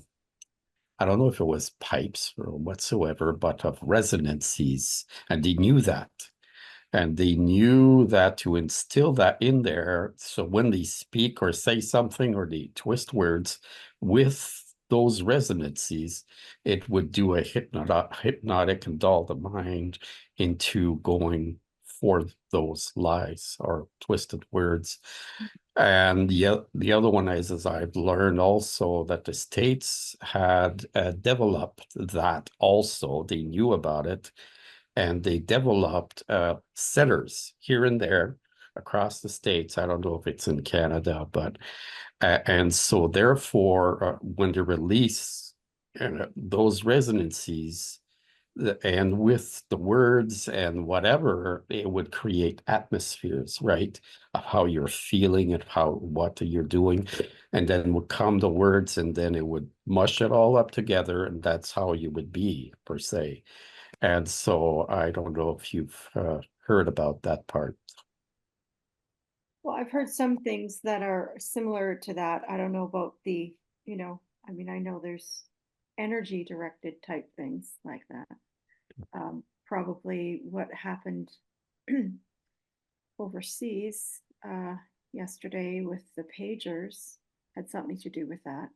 don't know if it was pipes or whatsoever, but of resonances. And they knew that. And they knew that to instill that in there, so when they speak or say something or they twist words with those resonances, it would do a hypnotic and dull the mind into going for those lies or twisted words. And the other one is I've learned also that the States had developed that also. They knew about it, and they developed centers here and there across the States. I don't know if it's in Canada, but and so therefore, when they release those resonances, and with the words and whatever, it would create atmospheres, right, of how you're feeling and what you're doing, and then would come the words, and then it would mush it all up together, and that's how you would be per se. And so I don't know if you've heard about that part. Well, I've heard some things that are similar to that. I don't know about the, I mean, I know there's energy directed type things like that. Probably what happened overseas yesterday with the pagers had something to do with that.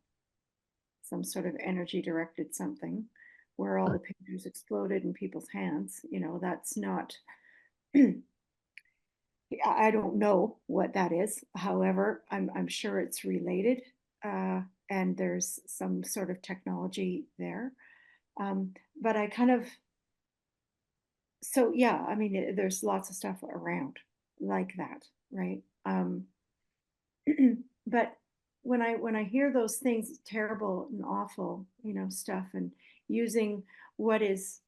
Some sort of energy directed something where all the pagers exploded in people's hands. That's not, I don't know what that is. However, I'm sure it's related, and there's some sort of technology there. But I kind of, so yeah, I mean, there's lots of stuff around like that, right? But when I hear those things, terrible and awful, stuff, and using what is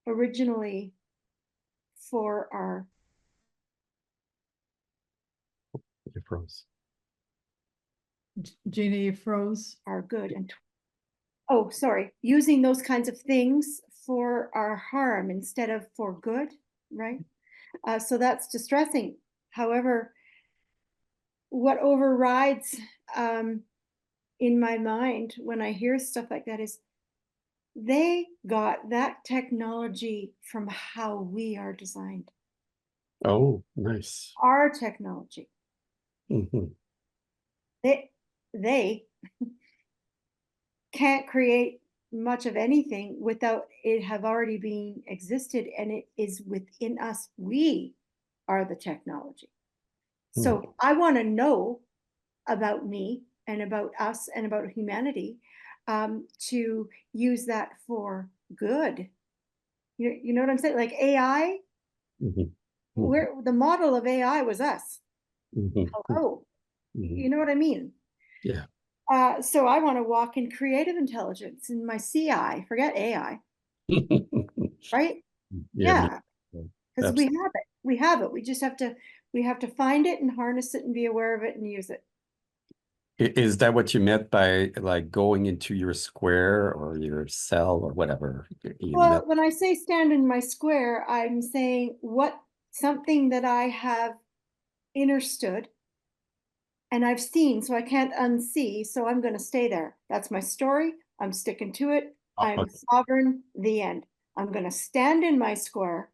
originally for our You froze. Gina, you froze. our good and oh, sorry, using those kinds of things for our harm instead of for good, right? So that's distressing. However, what overrides in my mind when I hear stuff like that is they got that technology from how we are designed. Oh, nice. Our technology. Mm-hmm. They can't create much of anything without it have already been existed, and it is within us. We are the technology. So I want to know about me and about us and about humanity, to use that for good. You know what I'm saying? Like AI, where the model of AI was us. Hello. You know what I mean? Yeah. So I want to walk in creative intelligence in my CI, forget AI, right? Yeah, because we have it. We have it. We just have to find it and harness it and be aware of it and use it. Is that what you meant by like going into your square or your cell or whatever? Well, when I say stand in my square, I'm saying something that I have understood and I've seen, so I can't unsee, so I'm going to stay there. That's my story. I'm sticking to it. I'm sovereign, the end. I'm going to stand in my square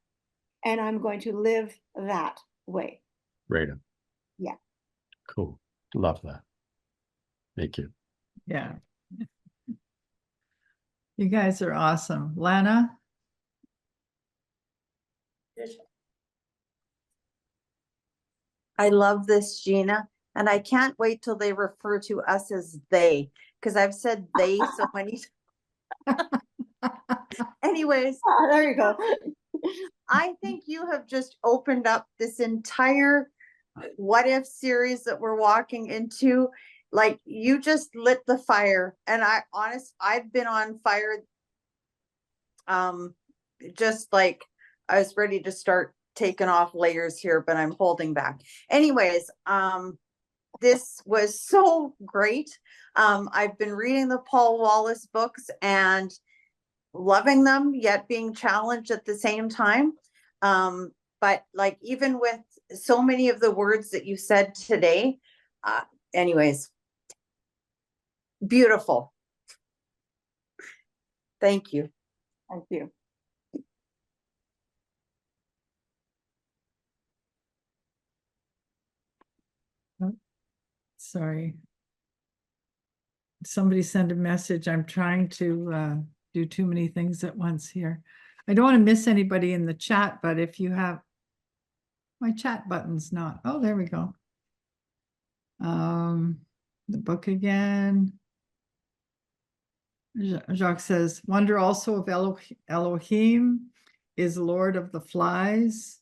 and I'm going to live that way. Right. Yeah. Cool. Love that. Thank you. Yeah. You guys are awesome. Lana? I love this, Gina, and I can't wait till they refer to us as they, because I've said they so many. Anyways, There you go. I think you have just opened up this entire what if series that we're walking into. Like, you just lit the fire, and I've been on fire. Just like I was ready to start taking off layers here, but I'm holding back. Anyways, this was so great. I've been reading the Paul Wallace books and loving them, yet being challenged at the same time. But like, even with so many of the words that you said today, anyways, beautiful. Thank you. Thank you. Sorry. Somebody sent a message. I'm trying to do too many things at once here. I don't want to miss anybody in the chat, but if you have my chat button's not. Oh, there we go. The book again. Jacques says, wonder also if Elohim is Lord of the Flies.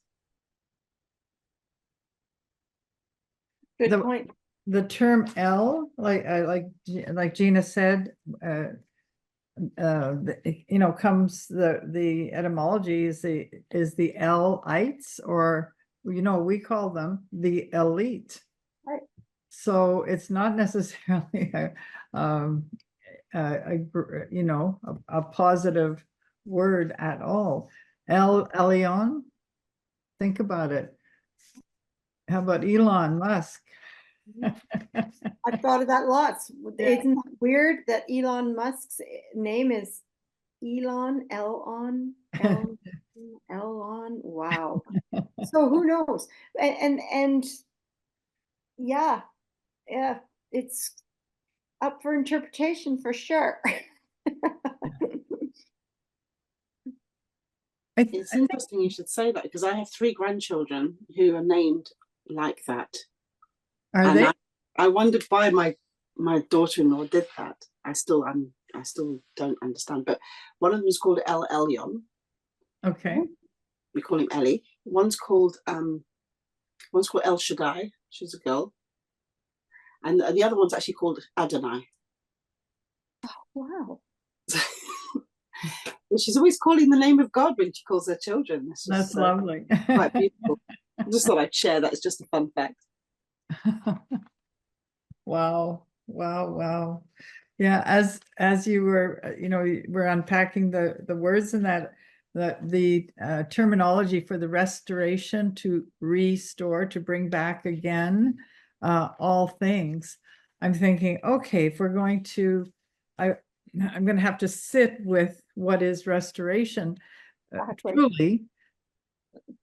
Good point. The term El, like Gina said, comes the etymology is the El-ites, or we call them the elite. Right. So it's not necessarily a positive word at all. El Elyon, think about it. How about Elon Musk? I've thought of that lots. Isn't that weird that Elon Musk's name is Elon, Elon? Wow. So who knows? And yeah, it's up for interpretation for sure. It's interesting you should say that, because I have 3 grandchildren who are named like that. Are they? I wondered why my daughter-in-law did that. I still don't understand. But one of them is called El Elyon. Okay. We call him Ellie. One's called El Shaddai. She's a girl, and the other one's actually called Adonai. Wow. She's always calling the name of God when she calls her children. That's lovely. Quite beautiful. I just thought I'd share that as just a fun fact. Wow. Yeah, as you were, we're unpacking the words in that the terminology for the restoration, to restore, to bring back again, all things. I'm thinking, okay, if we're going to, I'm going to have to sit with what is restoration, truly.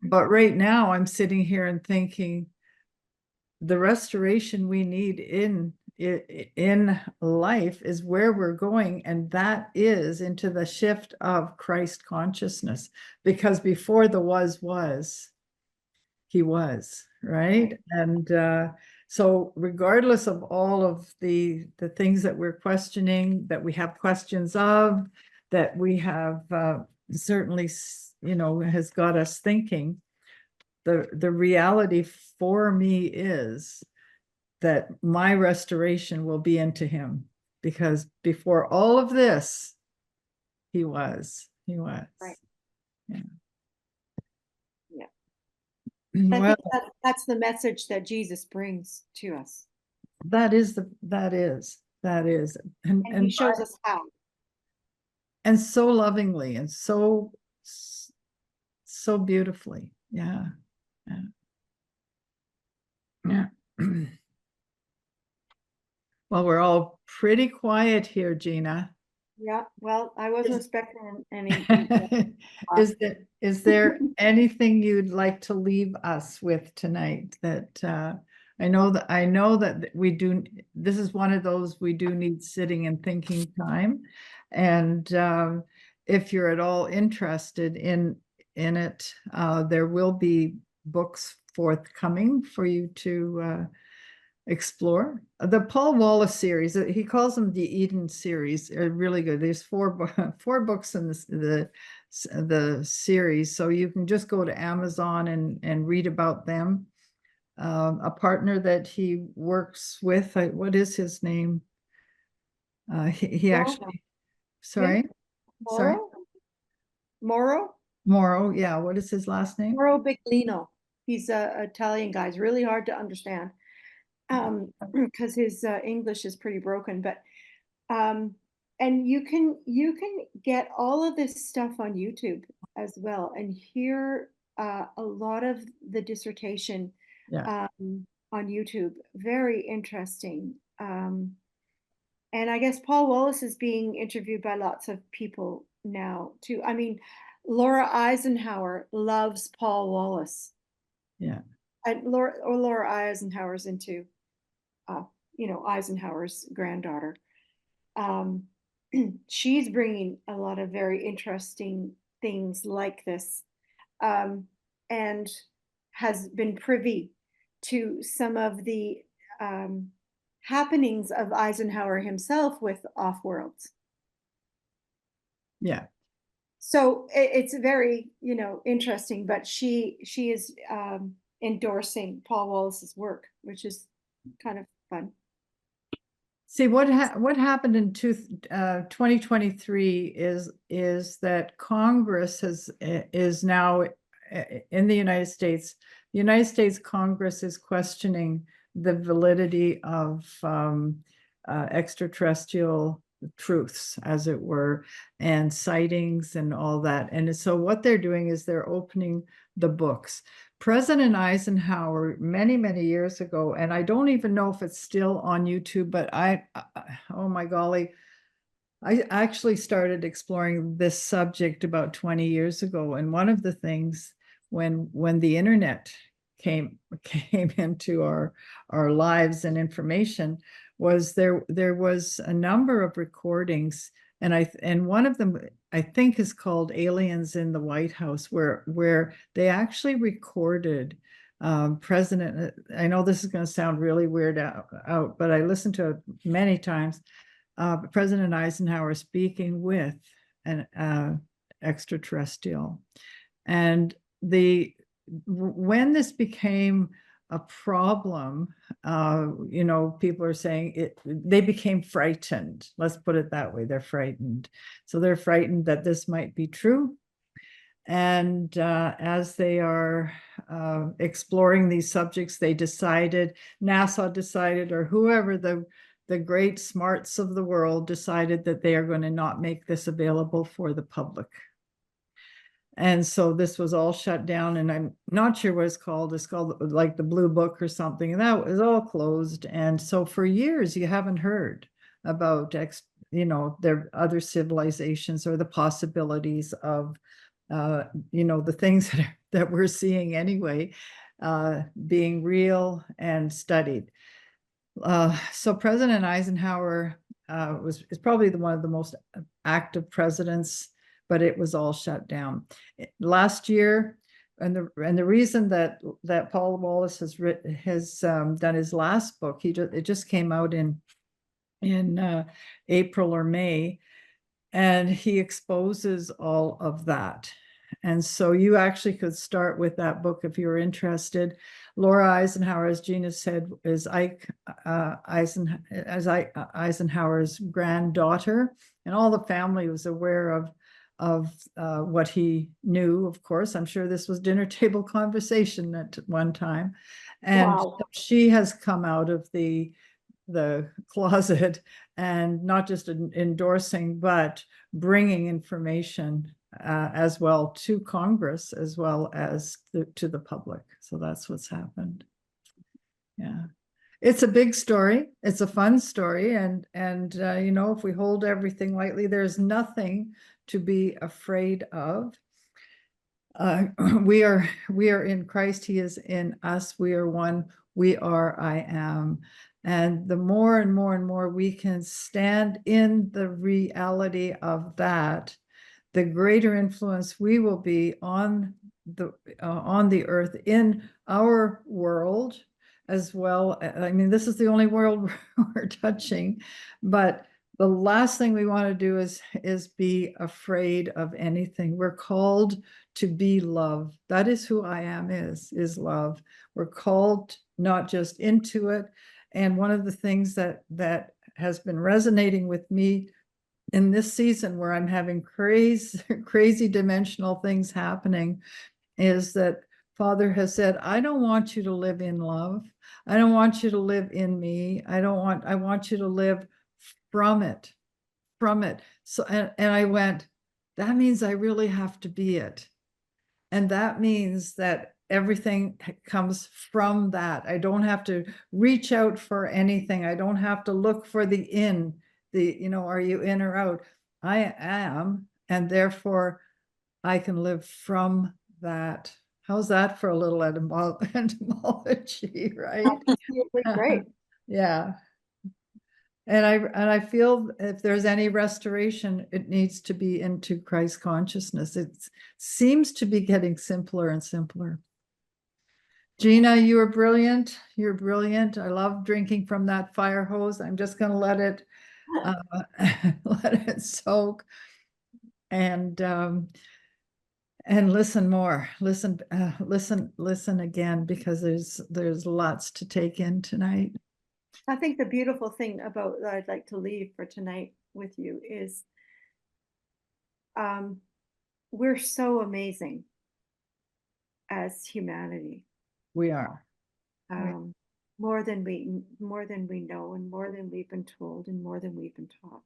But right now I'm sitting here and thinking, the restoration we need in life is where we're going, and that is into the shift of Christ consciousness, because before the was he was, right? And so regardless of all of the things that we're questioning, that we have questions of, that we have certainly has got us thinking, the reality for me is that my restoration will be into him, because before all of this, he was. Right. Yeah. I Well, think that's the message that Jesus brings to us. that is, And he shows us how. And so lovingly and so beautifully. Yeah. Well, we're all pretty quiet here, Gina. Yeah, well, I wasn't expecting any. Is there anything you'd like to leave us with tonight? That I know that we do. This is one of those we do need sitting and thinking time, and if you're at all interested in it, there will be books forthcoming for you to explore. The Paul Wallace series, he calls them the Eden series, are really good. There's four books in the series, so you can just go to Amazon and read about them. A partner that he works with, what is his name? He Morrow. actually, sorry, Morrow. Yeah, what is his last name? Mauro Biglino. He's a Italian guy. It's really hard to understand because his English is pretty broken. But and you can get all of this stuff on YouTube as well and hear a lot of the dissertation on YouTube. Very interesting. And I guess Paul Wallace is being interviewed by lots of people now too. I mean, Laura Eisenhower loves Paul Wallace. Yeah. And Laura Eisenhower's into, Eisenhower's granddaughter. She's bringing a lot of very interesting things like this, and has been privy to some of the happenings of Eisenhower himself with Off-Worlds. Yeah. So it's very, interesting, but she is endorsing Paul Wallace's work, which is kind of fun. See, what happened in 2023 is that Congress is now in the United States. The United States Congress is questioning the validity of extraterrestrial truths, as it were, and sightings and all that. And so what they're doing is they're opening the books. President Eisenhower, many, many years ago, and I don't even know if it's still on YouTube, but oh my golly, I actually started exploring this subject about 20 years ago. And one of the things when the internet came into our lives and information was there was a number of recordings, and one of them I think is called Aliens in the White House, where they actually recorded President, I know this is going to sound really weird out, but I listened to it many times, President Eisenhower speaking with an extraterrestrial. And when this became a problem, people are saying they became frightened. Let's put it that way. They're frightened. So they're frightened that this might be true. And as they are exploring these subjects, NASA decided, or whoever the great smarts of the world decided, that they are going to not make this available for the public. And so this was all shut down, and I'm not sure what it's called. It's called like the Blue Book or something, and that was all closed. And so for years, you haven't heard about, their other civilizations or the possibilities of, the things that we're seeing anyway, being real and studied. So President Eisenhower is probably one of the most active presidents, but it was all shut down last year. And the reason that Paul Wallace has done his last book, it just came out in April or May, and he exposes all of that. And so you actually could start with that book if you're interested. Laura Eisenhower, as Gina said, is Eisenhower's granddaughter, and all the family was aware of what he knew. Of course, I'm sure this was dinner table conversation at one time. And wow. She has come out of the closet, and not just endorsing, but bringing information as well to Congress, as well as to the public. So that's what's happened. Yeah. It's a big story. It's a fun story. And if we hold everything lightly, there's nothing to be afraid of. We are in Christ. He is in us. We are one. We are I am. And the more and more and more we can stand in the reality of that, the greater influence we will be on the earth, in our world as well. I mean, this is the only world we're touching, but the last thing we want to do is be afraid of anything. We're called to be love. That is who I am, is love. We're called not just into it. And one of the things that has been resonating with me in this season, where I'm having crazy dimensional things happening, is that Father has said, I don't want you to live in love. I don't want you to live in me. I want you to live from it. So, and I went, that means I really have to be it. And that means that everything comes from that. I don't have to reach out for anything. I don't have to look for the in, are you in or out? I am, and therefore I can live from that. How's that for a little etymology, right? Absolutely great. Yeah. And I feel if there's any restoration, it needs to be into Christ consciousness. It seems to be getting simpler and simpler. Gina, you are brilliant. You're brilliant. I love drinking from that fire hose. I'm just going to let it let it soak and listen more. Listen again, because there's lots to take in tonight. I think the beautiful thing about that I'd like to leave for tonight with you is we're so amazing as humanity. We are. More than we know, and more than we've been told, and more than we've been taught.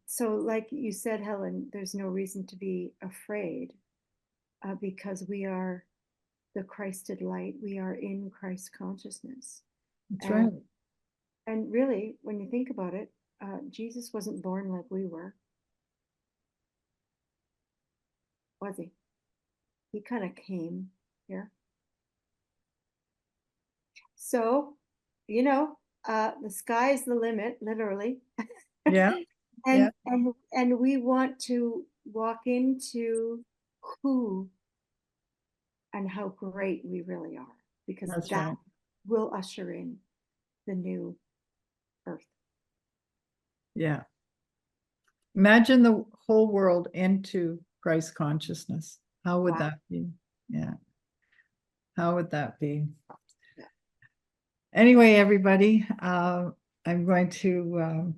So like you said, Helen, there's no reason to be afraid because we are the Christed light. We are in Christ consciousness. That's right. And really, when you think about it, Jesus wasn't born like we were. Was he? He kind of came here. So, the sky's the limit, literally. Yeah. And we want to walk into who and how great we really are, because That's that right. will usher in the new earth. Yeah. Imagine the whole world into Christ consciousness. How would that be? Yeah. How would that be? Anyway, everybody, I'm going to,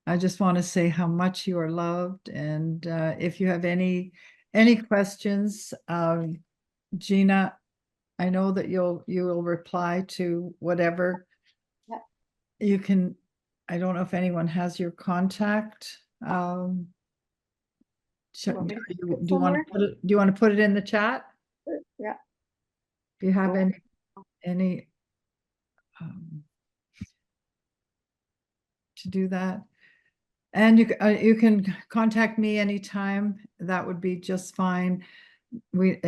I just want to say how much you are loved. And if you have any questions, Gina, I know that you will reply to whatever. Yeah. You can, I don't know if anyone has your contact. Do you want to put it in the chat? Yeah. Do you have any to do that? And you can contact me anytime. That would be just fine. We,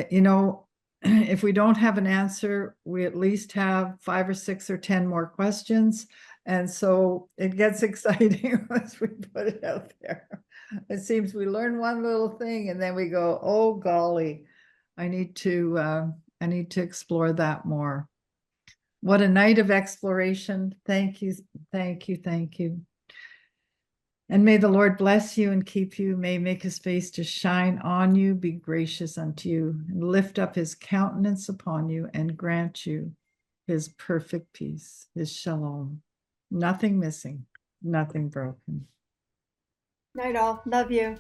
if we don't have an answer, we at least have 5 or 6 or 10 more questions. And so it gets exciting once we put it out there. It seems we learn one little thing and then we go, oh golly, I need to explore that more. What a night of exploration. Thank you. And may the Lord bless you and keep you, may make his face to shine on you, be gracious unto you, and lift up his countenance upon you and grant you his perfect peace, his shalom. Nothing missing, nothing broken. Night all. Love you.